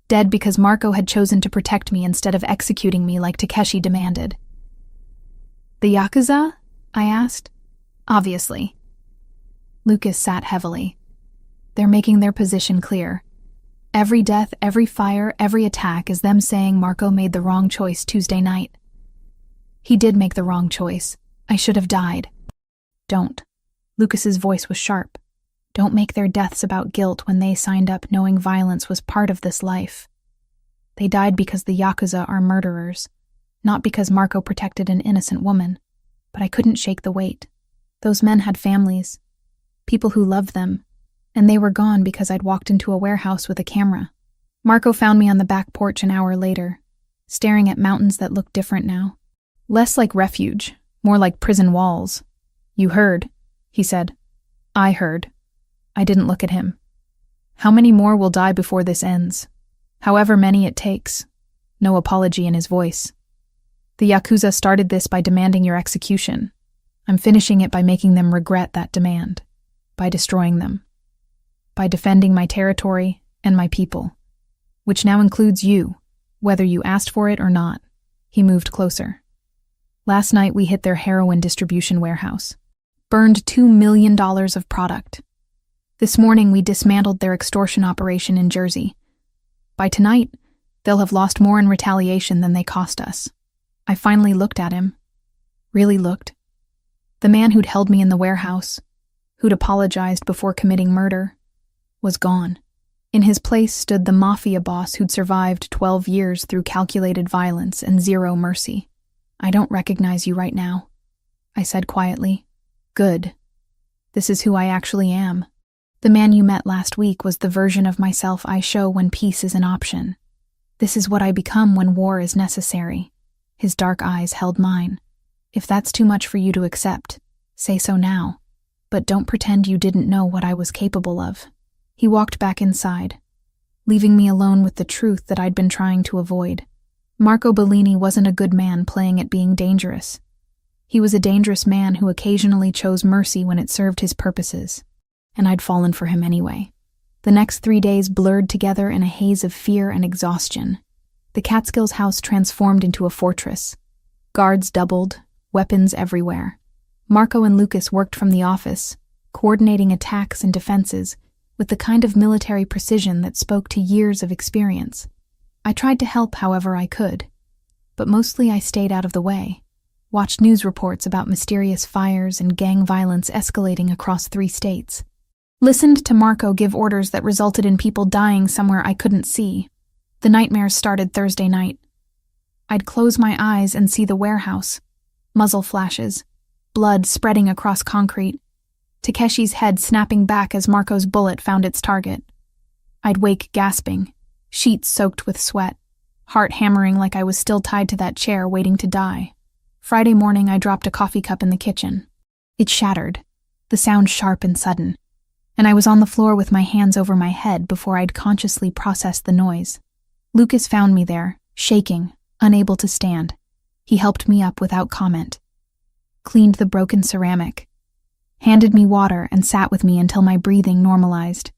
Dead because Marco had chosen to protect me instead of executing me like Takeshi demanded. The Yakuza? I asked. Obviously. Lucas sat heavily. They're making their position clear. Every death, every fire, every attack is them saying Marco made the wrong choice Tuesday night. He did make the wrong choice. I should have died. Don't. Lucas's voice was sharp. Don't make their deaths about guilt when they signed up knowing violence was part of this life. They died because the Yakuza are murderers, not because Marco protected an innocent woman. But I couldn't shake the weight. Those men had families, people who loved them, and they were gone because I'd walked into a warehouse with a camera. Marco found me on the back porch an hour later, staring at mountains that looked different now. Less like refuge, more like prison walls. You heard, he said. I heard. I didn't look at him. How many more will die before this ends? However many it takes. No apology in his voice. The Yakuza started this by demanding your execution. I'm finishing it by making them regret that demand. By destroying them. By defending my territory and my people. Which now includes you, whether you asked for it or not. He moved closer. Last night we hit their heroin distribution warehouse. Burned $2 million of product. This morning we dismantled their extortion operation in Jersey. By tonight, they'll have lost more in retaliation than they cost us. I finally looked at him. Really looked. The man who'd held me in the warehouse, who'd apologized before committing murder, was gone. In his place stood the MAFIA boss who'd survived 12 years through calculated violence and zero mercy. I don't recognize you right now, I said quietly. Good. This is who I actually am. The man you met last week was the version of myself I show when peace is an option. This is what I become when war is necessary. His dark eyes held mine. If that's too much for you to accept, say so now. But don't pretend you didn't know what I was capable of. He walked back inside, leaving me alone with the truth that I'd been trying to avoid. Marco Bellini wasn't a good man playing at being dangerous. He was a dangerous man who occasionally chose mercy when it served his purposes. And I'd fallen for him anyway. The next 3 days blurred together in a haze of fear and exhaustion. The Catskills house transformed into a fortress. Guards doubled, weapons everywhere. Marco and Lucas worked from the office, coordinating attacks and defenses with the kind of military precision that spoke to years of experience. I tried to help however I could, but mostly I stayed out of the way, watched news reports about mysterious fires and gang violence escalating across 3 states. Listened to Marco give orders that resulted in people dying somewhere I couldn't see. The nightmares started Thursday night. I'd close my eyes and see the warehouse, muzzle flashes, blood spreading across concrete, Takeshi's head snapping back as Marco's bullet found its target. I'd wake gasping, sheets soaked with sweat, heart hammering like I was still tied to that chair waiting to die. Friday morning, I dropped a coffee cup in the kitchen. It shattered, the sound sharp and sudden, and I was on the floor with my hands over my head before I'd consciously processed the noise. Lucas found me there, shaking, unable to stand. He helped me up without comment, cleaned the broken ceramic, handed me water and sat with me until my breathing normalized.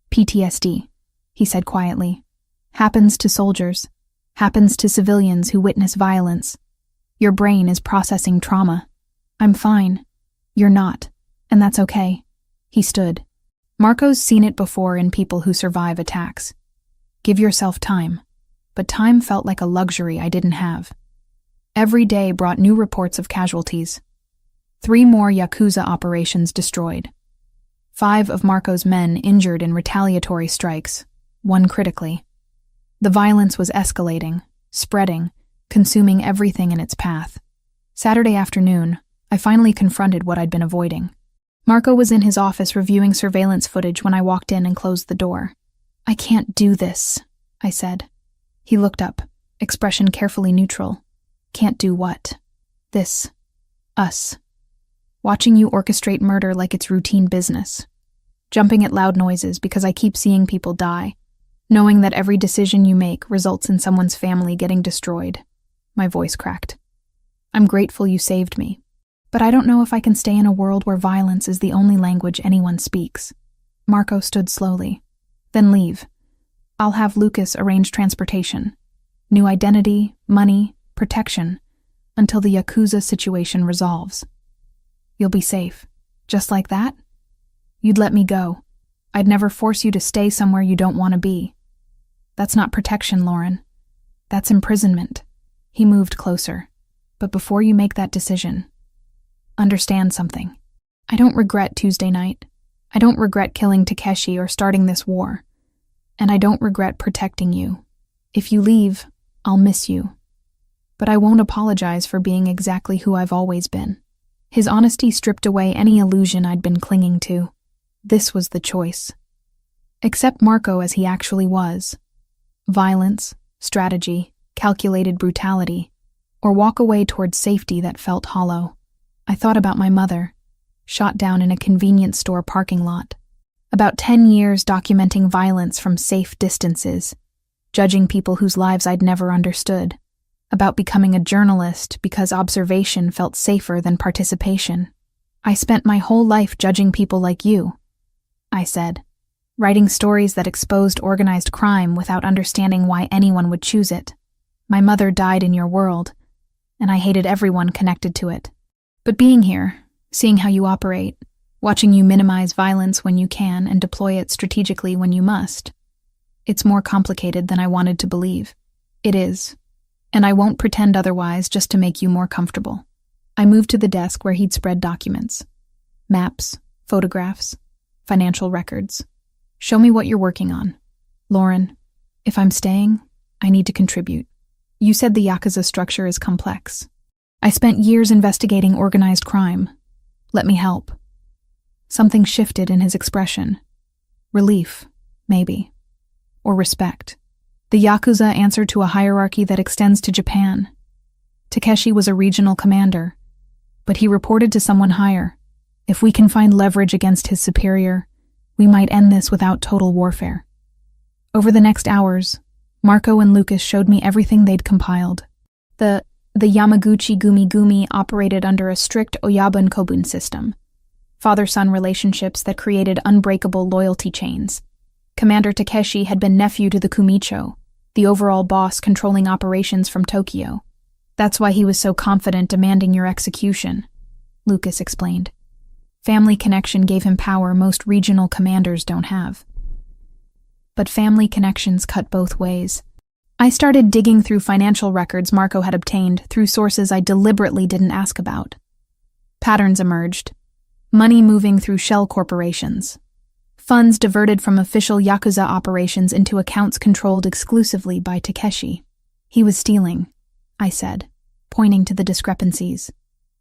PTSD, he said quietly. Happens to soldiers. Happens to civilians who witness violence. Your brain is processing trauma. I'm fine. You're not. And that's okay. He stood. Marco's seen it before in people who survive attacks. Give yourself time. But time felt like a luxury I didn't have. Every day brought new reports of casualties. 3 more Yakuza operations destroyed. 5 of Marco's men injured in retaliatory strikes, 1 critically. The violence was escalating, spreading, consuming everything in its path. Saturday afternoon, I finally confronted what I'd been avoiding. Marco was in his office reviewing surveillance footage when I walked in and closed the door. I can't do this, I said. He looked up, expression carefully neutral. Can't do what? This. Us. Watching you orchestrate murder like it's routine business. Jumping at loud noises because I keep seeing people die. Knowing that every decision you make results in someone's family getting destroyed. My voice cracked. I'm grateful you saved me. But I don't know if I can stay in a world where violence is the only language anyone speaks. Marco stood slowly. Then leave. I'll have Lucas arrange transportation. New identity, money, protection, until the Yakuza situation resolves. You'll be safe. Just like that? You'd let me go. I'd never force you to stay somewhere you don't want to be. That's not protection, Lauren. That's imprisonment. He moved closer. But before you make that decision, understand something. I don't regret Tuesday night. I don't regret killing Takeshi or starting this war. And I don't regret protecting you. If you leave, I'll miss you. But I won't apologize for being exactly who I've always been. His honesty stripped away any illusion I'd been clinging to. This was the choice. Accept Marco as he actually was. Violence, strategy, calculated brutality, or walk away towards safety that felt hollow. I thought about my mother, shot down in a convenience store parking lot. About 10 years documenting violence from safe distances, judging people whose lives I'd never understood. About becoming a journalist because observation felt safer than participation. I spent my whole life judging people like you, I said, writing stories that exposed organized crime without understanding why anyone would choose it. My mother died in your world, and I hated everyone connected to it. But being here, seeing how you operate, watching you minimize violence when you can and deploy it strategically when you must, it's more complicated than I wanted to believe. It is. And I won't pretend otherwise just to make you more comfortable. I moved to the desk where he'd spread documents. Maps, photographs, financial records. Show me what you're working on. Lauren, if I'm staying, I need to contribute. You said the Yakuza structure is complex. I spent years investigating organized crime. Let me help. Something shifted in his expression. Relief, maybe. Or respect. The Yakuza answered to a hierarchy that extends to Japan. Takeshi was a regional commander, but he reported to someone higher. If we can find leverage against his superior, we might end this without total warfare. Over the next hours, Marco and Lucas showed me everything they'd compiled. The Yamaguchi Gumi Gumi operated under a strict Oyabun Kobun system. Father-son relationships that created unbreakable loyalty chains. Commander Takeshi had been nephew to the Kumicho, the overall boss controlling operations from Tokyo. That's why he was so confident demanding your execution, Lucas explained. Family connection gave him power most regional commanders don't have. But family connections cut both ways. I started digging through financial records Marco had obtained through sources I deliberately didn't ask about. Patterns emerged. Money moving through shell corporations. Funds diverted from official Yakuza operations into accounts controlled exclusively by Takeshi. He was stealing, I said, pointing to the discrepancies.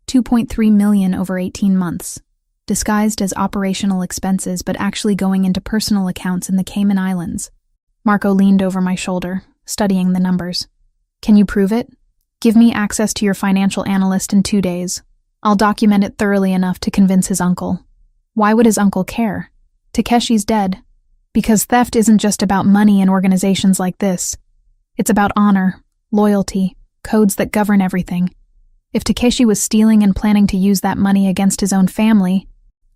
2.3 million over 18 months. disguised as operational expenses but actually going into personal accounts in the Cayman Islands. Marco leaned over my shoulder, studying the numbers. Can you prove it? Give me access to your financial analyst in 2 days. I'll document it thoroughly enough to convince his uncle. Why would his uncle care? Takeshi's dead. Because theft isn't just about money in organizations like this. It's about honor, loyalty, codes that govern everything. If Takeshi was stealing and planning to use that money against his own family,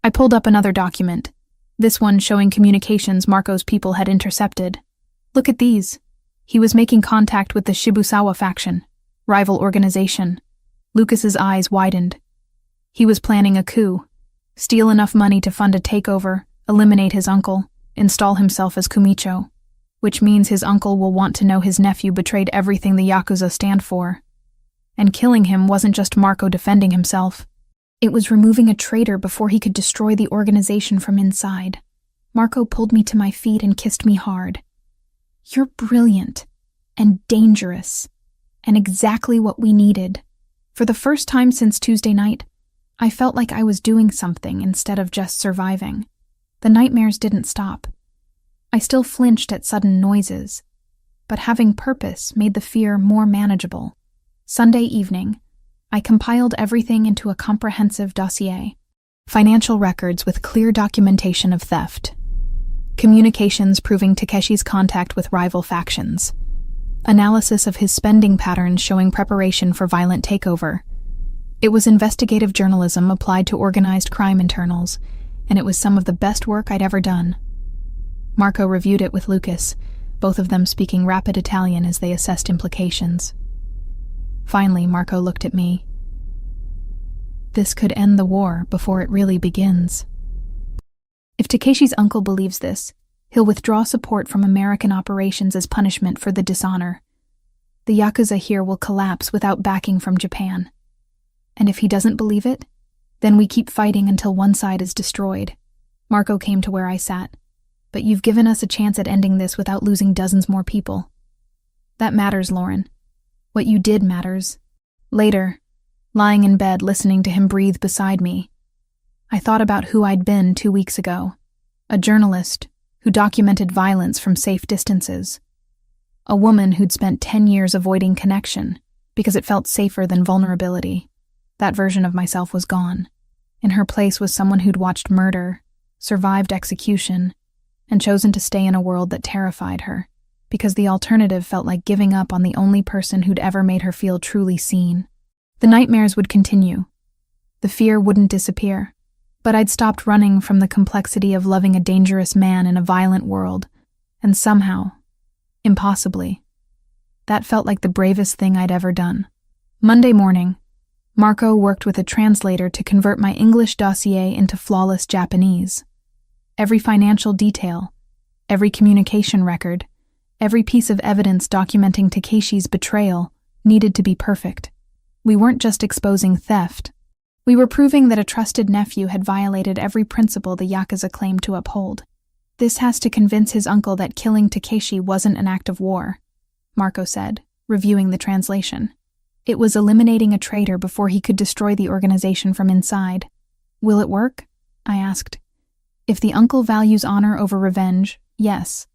I pulled up another document, this one showing communications Marco's people had intercepted. Look at these. He was making contact with the Shibusawa faction, rival organization. Lucas's eyes widened. He was planning a coup, steal enough money to fund a takeover, eliminate his uncle, install himself as Kumicho, which means his uncle will want to know his nephew betrayed everything the Yakuza stand for. And killing him wasn't just Marco defending himself. It was removing a traitor before he could destroy the organization from inside. Marco pulled me to my feet and kissed me hard. You're brilliant and dangerous, and exactly what we needed. For the first time since Tuesday night, I felt like I was doing something instead of just surviving. The nightmares didn't stop. I still flinched at sudden noises, but having purpose made the fear more manageable. Sunday evening, I compiled everything into a comprehensive dossier. Financial records with clear documentation of theft. Communications proving Takeshi's contact with rival factions. Analysis of his spending patterns showing preparation for violent takeover. It was investigative journalism applied to organized crime internals, and it was some of the best work I'd ever done. Marco reviewed it with Lucas, both of them speaking rapid Italian as they assessed implications. Finally, Marco looked at me. This could end the war before it really begins. If Takeshi's uncle believes this, he'll withdraw support from American operations as punishment for the dishonor. The Yakuza here will collapse without backing from Japan. And if he doesn't believe it, then we keep fighting until one side is destroyed. Marco came to where I sat. But you've given us a chance at ending this without losing dozens more people. That matters, Lauren. What you did matters. Later, lying in bed listening to him breathe beside me, I thought about who I'd been 2 weeks ago. A journalist who documented violence from safe distances. A woman who'd spent 10 years avoiding connection because it felt safer than vulnerability. That version of myself was gone. In her place was someone who'd watched murder, survived execution, and chosen to stay in a world that terrified her, because the alternative felt like giving up on the only person who'd ever made her feel truly seen. The nightmares would continue. The fear wouldn't disappear. But I'd stopped running from the complexity of loving a dangerous man in a violent world, and somehow, impossibly, that felt like the bravest thing I'd ever done. Monday morning, Marco worked with a translator to convert my English dossier into flawless Japanese. Every financial detail, every communication record, every piece of evidence documenting Takeshi's betrayal needed to be perfect. We weren't just exposing theft. We were proving that a trusted nephew had violated every principle the Yakuza claimed to uphold. This has to convince his uncle that killing Takeshi wasn't an act of war, Marco said, reviewing the translation. It was eliminating a traitor before he could destroy the organization from inside. Will it work? I asked. If the uncle values honor over revenge, yes.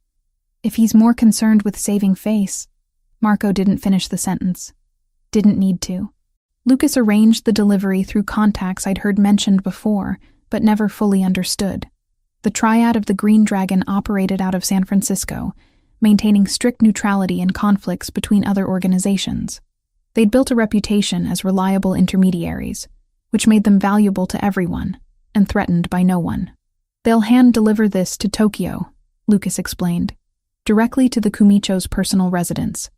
If he's more concerned with saving face, Marco didn't finish the sentence. Didn't need to. Lucas arranged the delivery through contacts I'd heard mentioned before, but never fully understood. The triad of the Green Dragon operated out of San Francisco, maintaining strict neutrality in conflicts between other organizations. They'd built a reputation as reliable intermediaries, which made them valuable to everyone, and threatened by no one. They'll hand-deliver this to Tokyo, Lucas explained, directly to the Kumicho's personal residence.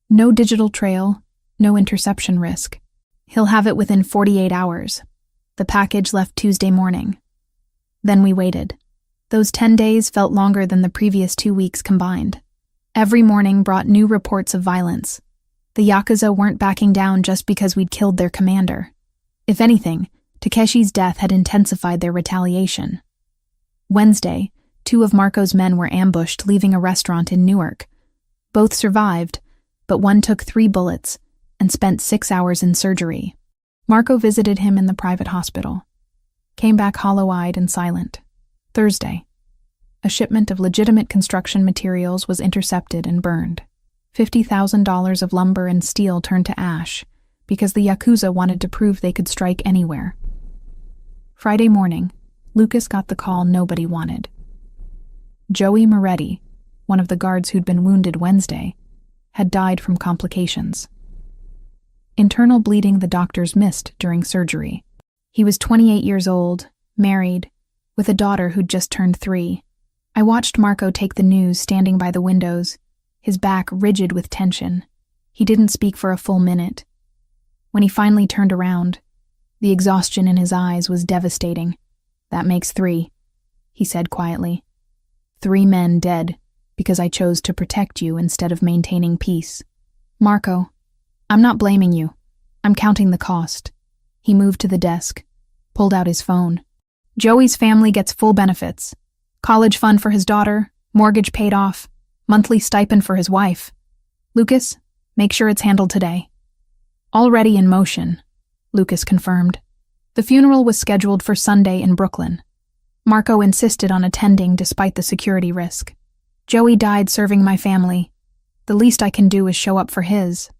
No digital trail, no interception risk. He'll have it within 48 hours. The package left Tuesday morning. Then we waited. Those 10 days felt longer than the previous 2 weeks combined. Every morning brought new reports of violence. The Yakuza weren't backing down just because we'd killed their commander. If anything, Takeshi's death had intensified their retaliation. Wednesday, 2 of Marco's men were ambushed leaving a restaurant in Newark. Both survived, but one took 3 bullets and spent 6 hours in surgery. Marco visited him in the private hospital. Came back hollow-eyed and silent. Thursday. A shipment of legitimate construction materials was intercepted and burned. $50,000 of lumber and steel turned to ash because the Yakuza wanted to prove they could strike anywhere. Friday morning, Lucas got the call nobody wanted. Joey Moretti, one of the guards who'd been wounded Wednesday, had died from complications. Internal bleeding the doctors missed during surgery. He was 28 years old, married, with a daughter who'd just turned 3. I watched Marco take the news standing by the windows, his back rigid with tension. He didn't speak for a full minute. When he finally turned around, the exhaustion in his eyes was devastating. "That makes 3, he said quietly. 3 men dead because I chose to protect you instead of maintaining peace. Marco, I'm not blaming you. I'm counting the cost." He moved to the desk, pulled out his phone. "Joey's family gets full benefits. College fund for his daughter, mortgage paid off, monthly stipend for his wife. Lucas, make sure it's handled today." "Already in motion," Lucas confirmed. The funeral was scheduled for Sunday in Brooklyn. Marco insisted on attending despite the security risk. "Joey died serving my family. The least I can do is show up for his."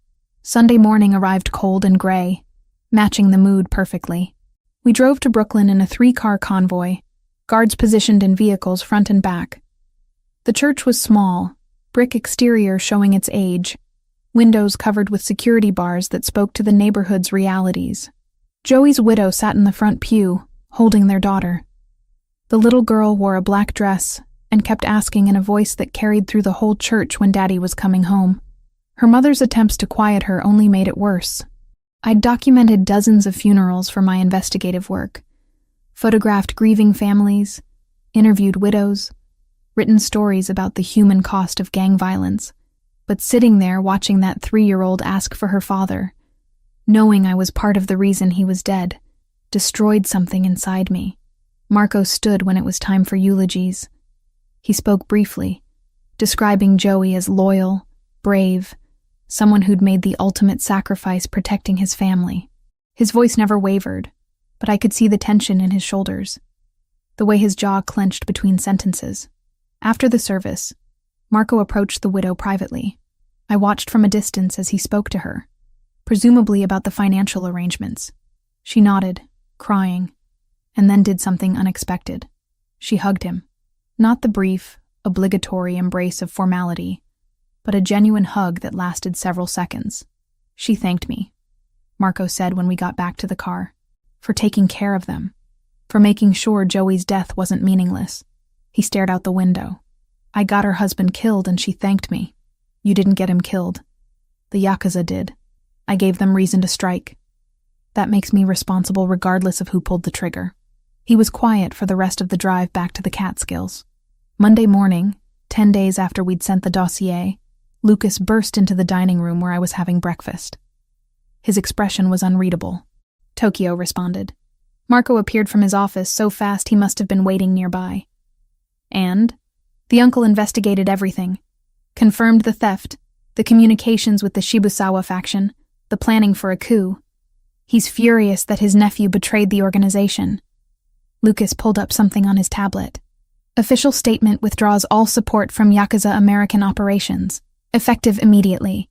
Sunday morning arrived cold and gray, matching the mood perfectly. We drove to Brooklyn in a 3-car convoy, guards positioned in vehicles front and back. The church was small, brick exterior showing its age, windows covered with security bars that spoke to the neighborhood's realities. Joey's widow sat in the front pew, holding their daughter. The little girl wore a black dress and kept asking in a voice that carried through the whole church when Daddy was coming home. Her mother's attempts to quiet her only made it worse. I'd documented dozens of funerals for my investigative work, photographed grieving families, interviewed widows, written stories about the human cost of gang violence, but sitting there watching that 3-year-old ask for her father, knowing I was part of the reason he was dead, destroyed something inside me. Marco stood when it was time for eulogies. He spoke briefly, describing Joey as loyal, brave, someone who'd made the ultimate sacrifice protecting his family. His voice never wavered, but I could see the tension in his shoulders, the way his jaw clenched between sentences. After the service, Marco approached the widow privately. I watched from a distance as he spoke to her, presumably about the financial arrangements. She nodded, crying, and then did something unexpected. She hugged him. Not the brief, obligatory embrace of formality, but a genuine hug that lasted several seconds. "She thanked me," Marco said when we got back to the car, "for taking care of them, for making sure Joey's death wasn't meaningless." He stared out the window. "I got her husband killed and she thanked me." "You didn't get him killed. The Yakuza did. I gave them reason to strike. That makes me responsible regardless of who pulled the trigger." He was quiet for the rest of the drive back to the Catskills. Monday morning, 10 days after we'd sent the dossier, Lucas burst into the dining room where I was having breakfast. His expression was unreadable. Tokyo responded. Marco appeared from his office so fast he must have been waiting nearby. And the uncle investigated everything, confirmed the theft, the communications with the Shibusawa faction, the planning for a coup. He's furious that his nephew betrayed the organization. Lucas pulled up something on his tablet. "Official statement withdraws all support from Yakuza American operations, effective immediately.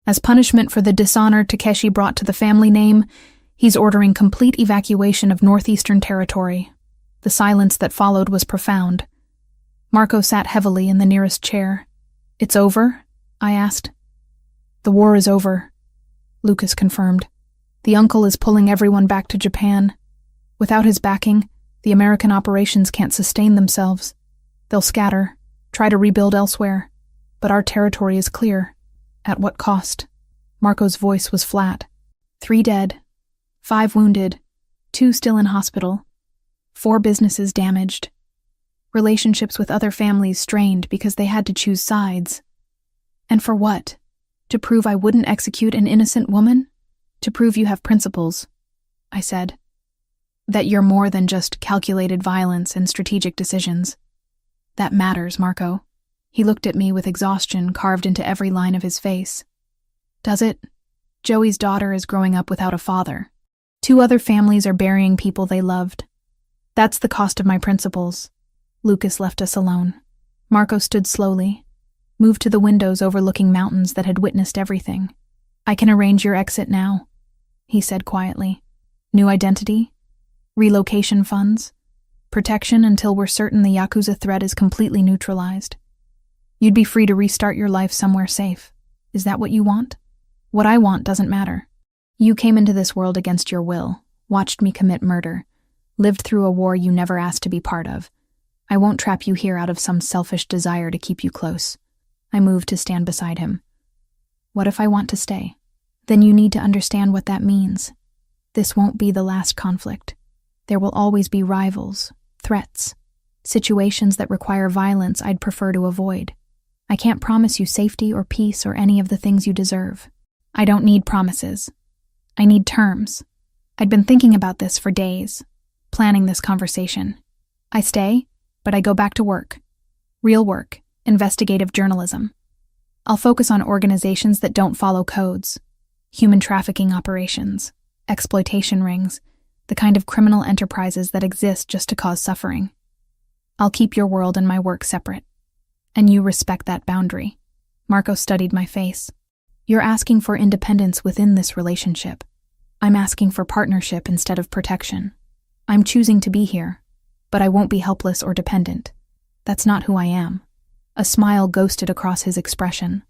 As punishment for the dishonor Takeshi brought to the family name, he's ordering complete evacuation of Northeastern Territory." The silence that followed was profound. Marco sat heavily in the nearest chair. "It's over?" I asked. "The war is over," Lucas confirmed. "The uncle is pulling everyone back to Japan. Without his backing, the American operations can't sustain themselves. They'll scatter, try to rebuild elsewhere. But our territory is clear. At what cost?" Marco's voice was flat. 3 dead, 5 wounded, 2 still in hospital, 4 businesses damaged, relationships with other families strained because they had to choose sides. And for what? To prove I wouldn't execute an innocent woman? To prove you have principles, I said. That you're more than just calculated violence and strategic decisions. That matters, Marco. He looked at me with exhaustion carved into every line of his face. Does it? Joey's daughter is growing up without a father. 2 other families are burying people they loved. That's the cost of my principles. Lucas left us alone. Marco stood slowly, moved to the windows overlooking mountains that had witnessed everything. I can arrange your exit now, he said quietly. New identity? Relocation funds? Protection until we're certain the Yakuza threat is completely neutralized. You'd be free to restart your life somewhere safe. Is that what you want? What I want doesn't matter. You came into this world against your will, watched me commit murder, lived through a war you never asked to be part of. I won't trap you here out of some selfish desire to keep you close. I moved to stand beside him. What if I want to stay? Then you need to understand what that means. This won't be the last conflict. There will always be rivals, threats, situations that require violence I'd prefer to avoid. I can't promise you safety or peace or any of the things you deserve. I don't need promises. I need terms. I'd been thinking about this for days, planning this conversation. I stay, but I go back to work. Real work, investigative journalism. I'll focus on organizations that don't follow codes, human trafficking operations, exploitation rings, the kind of criminal enterprises that exist just to cause suffering. I'll keep your world and my work separate. And you respect that boundary. Marco studied my face. You're asking for independence within this relationship. I'm asking for partnership instead of protection. I'm choosing to be here, but I won't be helpless or dependent. That's not who I am. A smile ghosted across his expression,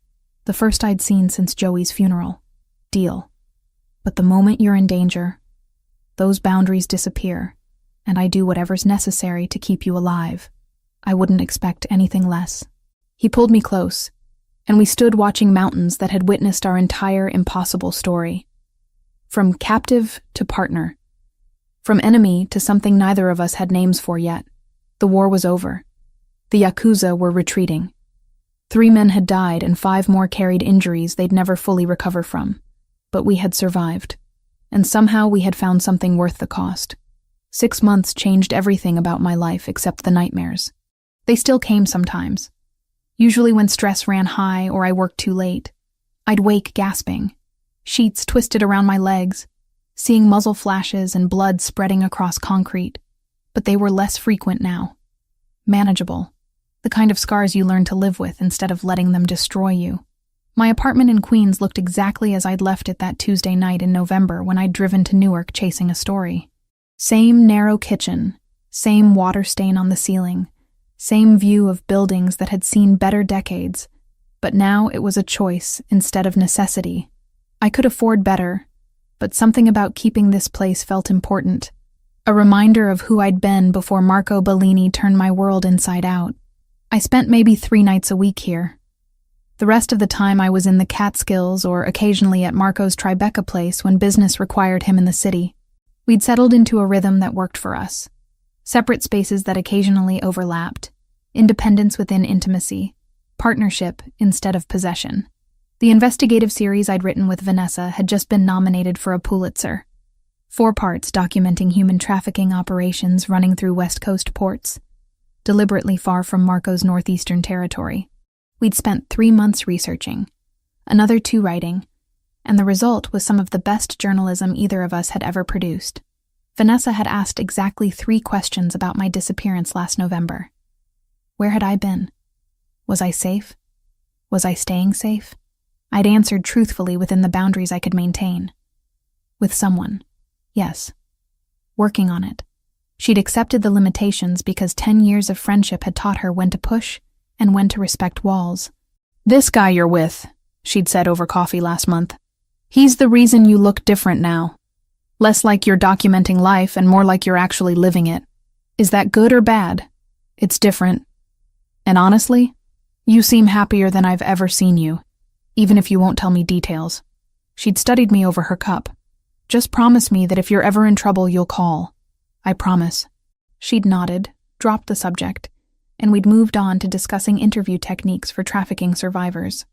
the first I'd seen since Joey's funeral. Deal. But the moment you're in danger, those boundaries disappear, and I do whatever's necessary to keep you alive. I wouldn't expect anything less. He pulled me close, and we stood watching mountains that had witnessed our entire impossible story. From captive to partner. From enemy to something neither of us had names for yet. The war was over. The Yakuza were retreating. 3 men had died and 5 more carried injuries they'd never fully recover from. But we had survived. And somehow we had found something worth the cost. 6 months changed everything about my life except the nightmares. They still came sometimes. Usually when stress ran high or I worked too late. I'd wake gasping, sheets twisted around my legs, seeing muzzle flashes and blood spreading across concrete. But they were less frequent now. Manageable. The kind of scars you learn to live with instead of letting them destroy you. My apartment in Queens looked exactly as I'd left it that Tuesday night in November when I'd driven to Newark chasing a story. Same narrow kitchen, same water stain on the ceiling, same view of buildings that had seen better decades, but now it was a choice instead of necessity. I could afford better, but something about keeping this place felt important. A reminder of who I'd been before Marco Bellini turned my world inside out. I spent maybe 3 nights a week here. The rest of the time I was in the Catskills or occasionally at Marco's Tribeca place when business required him in the city. We'd settled into a rhythm that worked for us. Separate spaces that occasionally overlapped. Independence within intimacy. Partnership instead of possession. The investigative series I'd written with Vanessa had just been nominated for a Pulitzer. 4 parts documenting human trafficking operations running through West Coast ports, deliberately far from Marco's northeastern territory. We'd spent 3 months researching, another 2 writing, and the result was some of the best journalism either of us had ever produced. Vanessa had asked exactly 3 questions about my disappearance last November. Where had I been? Was I safe? Was I staying safe? I'd answered truthfully within the boundaries I could maintain. With someone. Yes. Working on it. She'd accepted the limitations because 10 years of friendship had taught her when to push and when to respect walls. This guy you're with, she'd said over coffee last month. He's the reason you look different now. Less like you're documenting life and more like you're actually living it. Is that good or bad? It's different. And honestly, you seem happier than I've ever seen you, even if you won't tell me details. She'd studied me over her cup. Just promise me that if you're ever in trouble, you'll call. I promise. She'd nodded, dropped the subject, and we'd moved on to discussing interview techniques for trafficking survivors.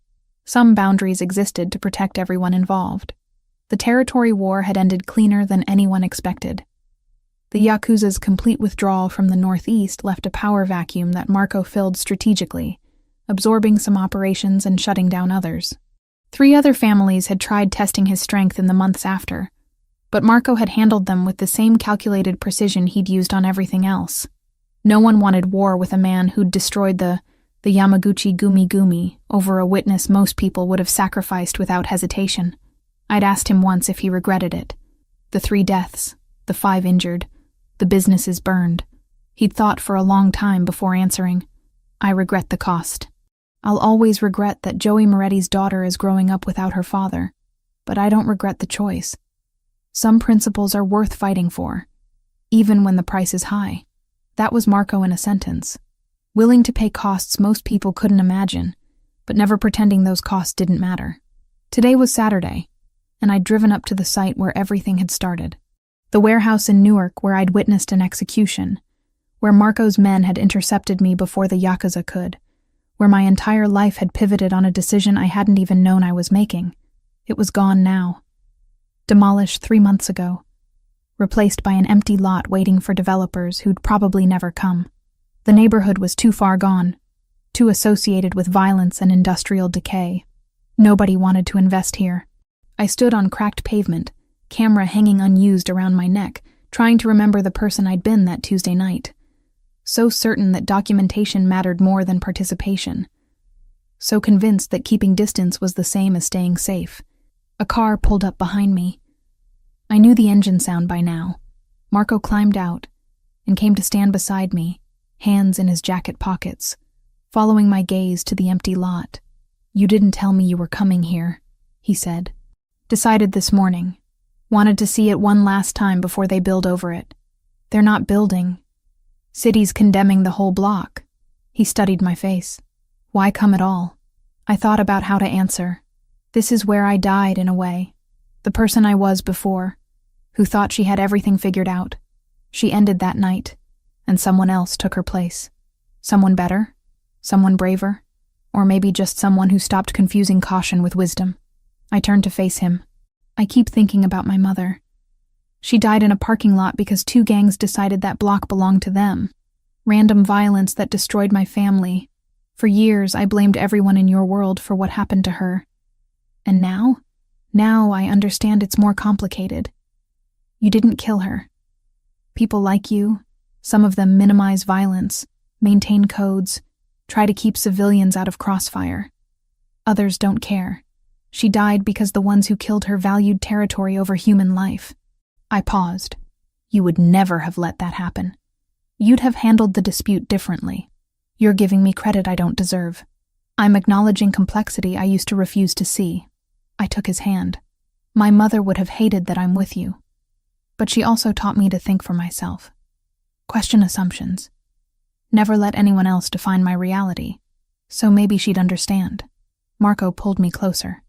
Some boundaries existed to protect everyone involved. The territory war had ended cleaner than anyone expected. The Yakuza's complete withdrawal from the Northeast left a power vacuum that Marco filled strategically, absorbing some operations and shutting down others. 3 other families had tried testing his strength in the months after, But Marco had handled them with the same calculated precision he'd used on everything else. No one wanted war with a man who'd destroyed the Yamaguchi Gumi Gumi over a witness most people would have sacrificed without hesitation. I'd asked him once if he regretted it. The 3 deaths, the 5 injured, the businesses burned. He'd thought for a long time before answering. I regret the cost. I'll always regret that Joey Moretti's daughter is growing up without her father, but I don't regret the choice. Some principles are worth fighting for, even when the price is high. That was Marco in a sentence. Willing to pay costs most people couldn't imagine, but never pretending those costs didn't matter. Today was Saturday, and I'd driven up to the site where everything had started. The warehouse in Newark where I'd witnessed an execution, where Marco's men had intercepted me before the Yakuza could, where my entire life had pivoted on a decision I hadn't even known I was making. It was gone now. Demolished 3 months ago. Replaced by an empty lot waiting for developers who'd probably never come. The neighborhood was too far gone, too associated with violence and industrial decay. Nobody wanted to invest here. I stood on cracked pavement, camera hanging unused around my neck, trying to remember the person I'd been that Tuesday night. So certain that documentation mattered more than participation. So convinced that keeping distance was the same as staying safe. A car pulled up behind me. I knew the engine sound by now. Marco climbed out and came to stand beside me, hands in his jacket pockets, following my gaze to the empty lot. "You didn't tell me you were coming here," he said. "Decided this morning. Wanted to see it one last time before they build over it. They're not building. City's condemning the whole block." He studied my face. "Why come at all?" I thought about how to answer. This is where I died, in a way. The person I was before, who thought she had everything figured out. She ended that night, and someone else took her place. Someone better? Someone braver? Or maybe just someone who stopped confusing caution with wisdom. I turned to face him. I keep thinking about my mother. She died in a parking lot because 2 gangs decided that block belonged to them. Random violence that destroyed my family. For years, I blamed everyone in your world for what happened to her. And now? Now I understand it's more complicated. You didn't kill her. People like you, some of them minimize violence, maintain codes, try to keep civilians out of crossfire. Others don't care. She died because the ones who killed her valued territory over human life. I paused. You would never have let that happen. You'd have handled the dispute differently. You're giving me credit I don't deserve. I'm acknowledging complexity I used to refuse to see. I took his hand. My mother would have hated that I'm with you. But she also taught me to think for myself. Question assumptions. Never let anyone else define my reality. So maybe she'd understand. Marco pulled me closer.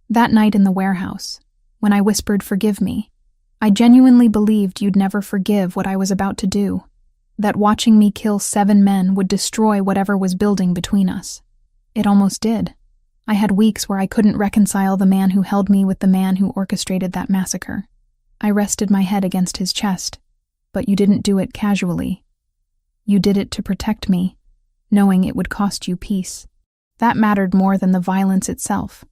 That night in the warehouse, when I whispered "forgive me," I genuinely believed you'd never forgive what I was about to do. That watching me kill 7 men would destroy whatever was building between us. It almost did. I had weeks where I couldn't reconcile the man who held me with the man who orchestrated that massacre. I rested my head against his chest, but you didn't do it casually. You did it to protect me, knowing it would cost you peace. That mattered more than the violence itself.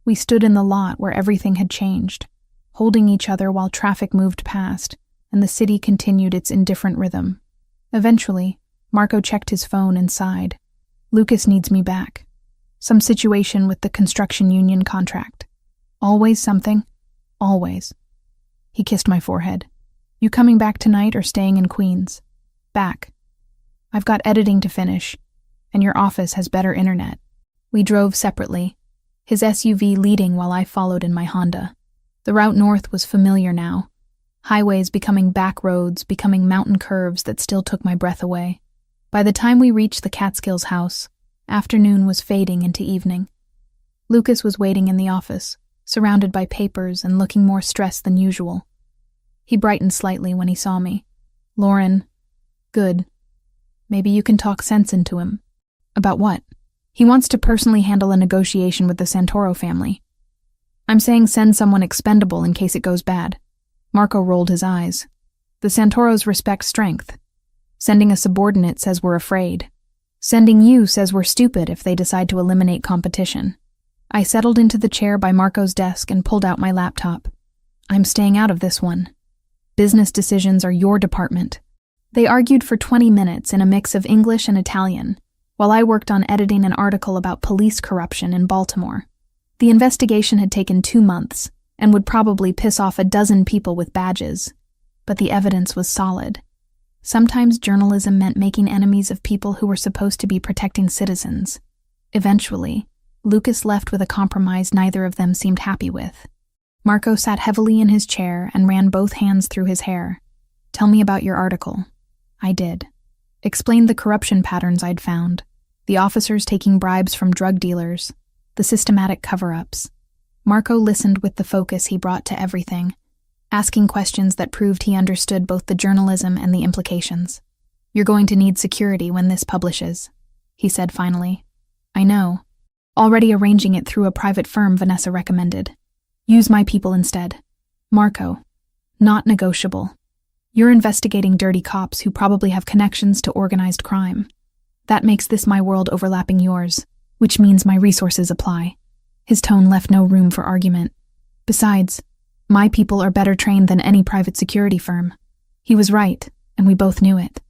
We stood in the lot where everything had changed, holding each other while traffic moved past, and the city continued its indifferent rhythm. Eventually, Marco checked his phone and sighed. Lucas needs me back. Some situation with the construction union contract. Always something. Always. He kissed my forehead. You coming back tonight or staying in Queens? Back. I've got editing to finish, and your office has better internet. We drove separately, his SUV leading while I followed in my Honda. The route north was familiar now. Highways becoming back roads, becoming mountain curves that still took my breath away. By the time we reached the Catskills house, afternoon was fading into evening. Lucas was waiting in the office, surrounded by papers and looking more stressed than usual. He brightened slightly when he saw me. Lauren, good. Maybe you can talk sense into him. About what? He wants to personally handle a negotiation with the Santoro family. I'm saying send someone expendable in case it goes bad. Marco rolled his eyes. The Santoros respect strength. Sending a subordinate says we're afraid. Sending you says we're stupid if they decide to eliminate competition. I settled into the chair by Marco's desk and pulled out my laptop. I'm staying out of this one. Business decisions are your department. They argued for 20 minutes in a mix of English and Italian, while I worked on editing an article about police corruption in Baltimore. The investigation had taken 2 months and would probably piss off a dozen people with badges, but the evidence was solid. Sometimes journalism meant making enemies of people who were supposed to be protecting citizens. Eventually, Lucas left with a compromise neither of them seemed happy with. Marco sat heavily in his chair and ran both hands through his hair. "Tell me about your article." I did. Explained the corruption patterns I'd found, the officers taking bribes from drug dealers, the systematic cover-ups. Marco listened with the focus he brought to everything, asking questions that proved he understood both the journalism and the implications. "You're going to need security when this publishes," he said finally. "I know. Already arranging it through a private firm Vanessa recommended. Use my people instead." "Marco, not negotiable. You're investigating dirty cops who probably have connections to organized crime. That makes this my world overlapping yours, which means my resources apply." His tone left no room for argument. "Besides, my people are better trained than any private security firm." He was right, and we both knew it.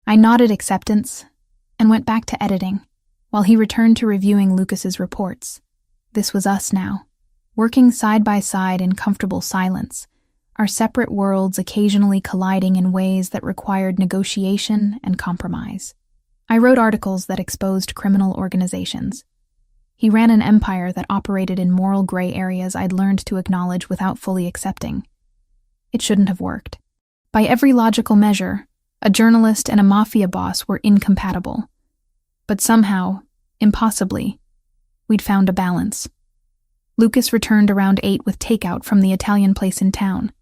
I nodded acceptance and went back to editing, while he returned to reviewing Lucas's reports. This was us now, working side by side in comfortable silence, our separate worlds occasionally colliding in ways that required negotiation and compromise. I wrote articles that exposed criminal organizations. He ran an empire that operated in moral gray areas I'd learned to acknowledge without fully accepting. It shouldn't have worked. By every logical measure, a journalist and a mafia boss were incompatible. But somehow, impossibly, we'd found a balance. Lucas returned around 8 with takeout from the Italian place in town.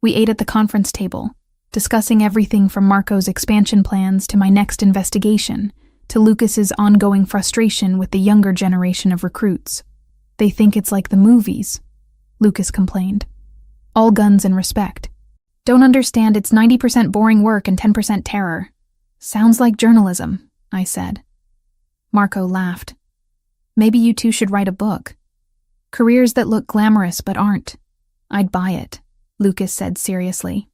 We ate at the conference table, discussing everything from Marco's expansion plans to my next investigation, to Lucas's ongoing frustration with the younger generation of recruits. "They think it's like the movies," Lucas complained. "All guns and respect. Don't understand it's 90% boring work and 10% terror." "Sounds like journalism," I said. Marco laughed. "Maybe you two should write a book. Careers that look glamorous but aren't." "I'd buy it," Lucas said seriously.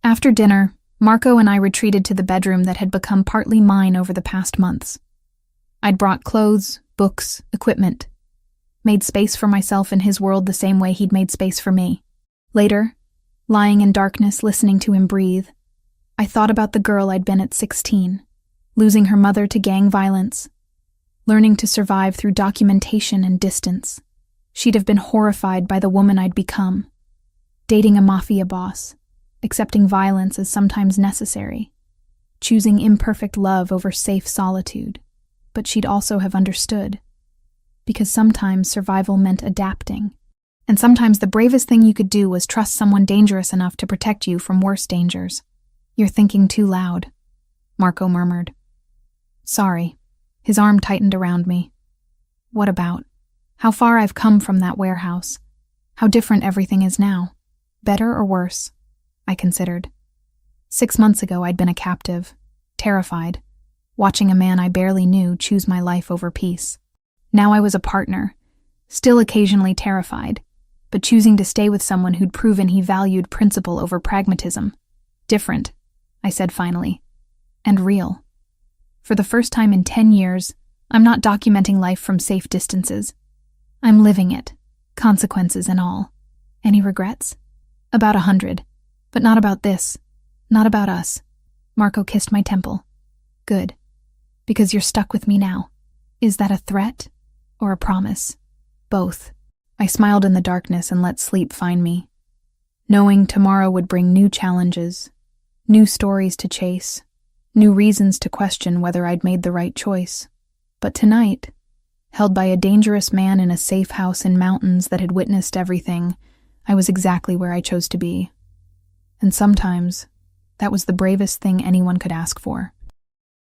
After dinner, Marco and I retreated to the bedroom that had become partly mine over the past months. I'd brought clothes, books, equipment, made space for myself in his world the same way he'd made space for me. Later, lying in darkness listening to him breathe, I thought about the girl I'd been at 16, losing her mother to gang violence, learning to survive through documentation and distance. She'd have been horrified by the woman I'd become, dating a mafia boss, accepting violence as sometimes necessary, choosing imperfect love over safe solitude. But she'd also have understood, because sometimes survival meant adapting, and sometimes the bravest thing you could do was trust someone dangerous enough to protect you from worse dangers. "You're thinking too loud," Marco murmured. "Sorry." His arm tightened around me. "What about? How far I've come from that warehouse. How different everything is now. Better or worse?" I considered. 6 months ago I'd been a captive, terrified, watching a man I barely knew choose my life over peace. Now I was a partner, still occasionally terrified, but choosing to stay with someone who'd proven he valued principle over pragmatism. "Different," I said finally, "and real. For the first time in 10 years, I'm not documenting life from safe distances. I'm living it, consequences and all." "Any regrets?" "About 100. But not about this. Not about us." Marco kissed my temple. "Good. Because you're stuck with me now. Is that a threat or a promise?" "Both." I smiled in the darkness and let sleep find me, knowing tomorrow would bring new challenges, new stories to chase, new reasons to question whether I'd made the right choice. But tonight, held by a dangerous man in a safe house in mountains that had witnessed everything, I was exactly where I chose to be. And sometimes, that was the bravest thing anyone could ask for.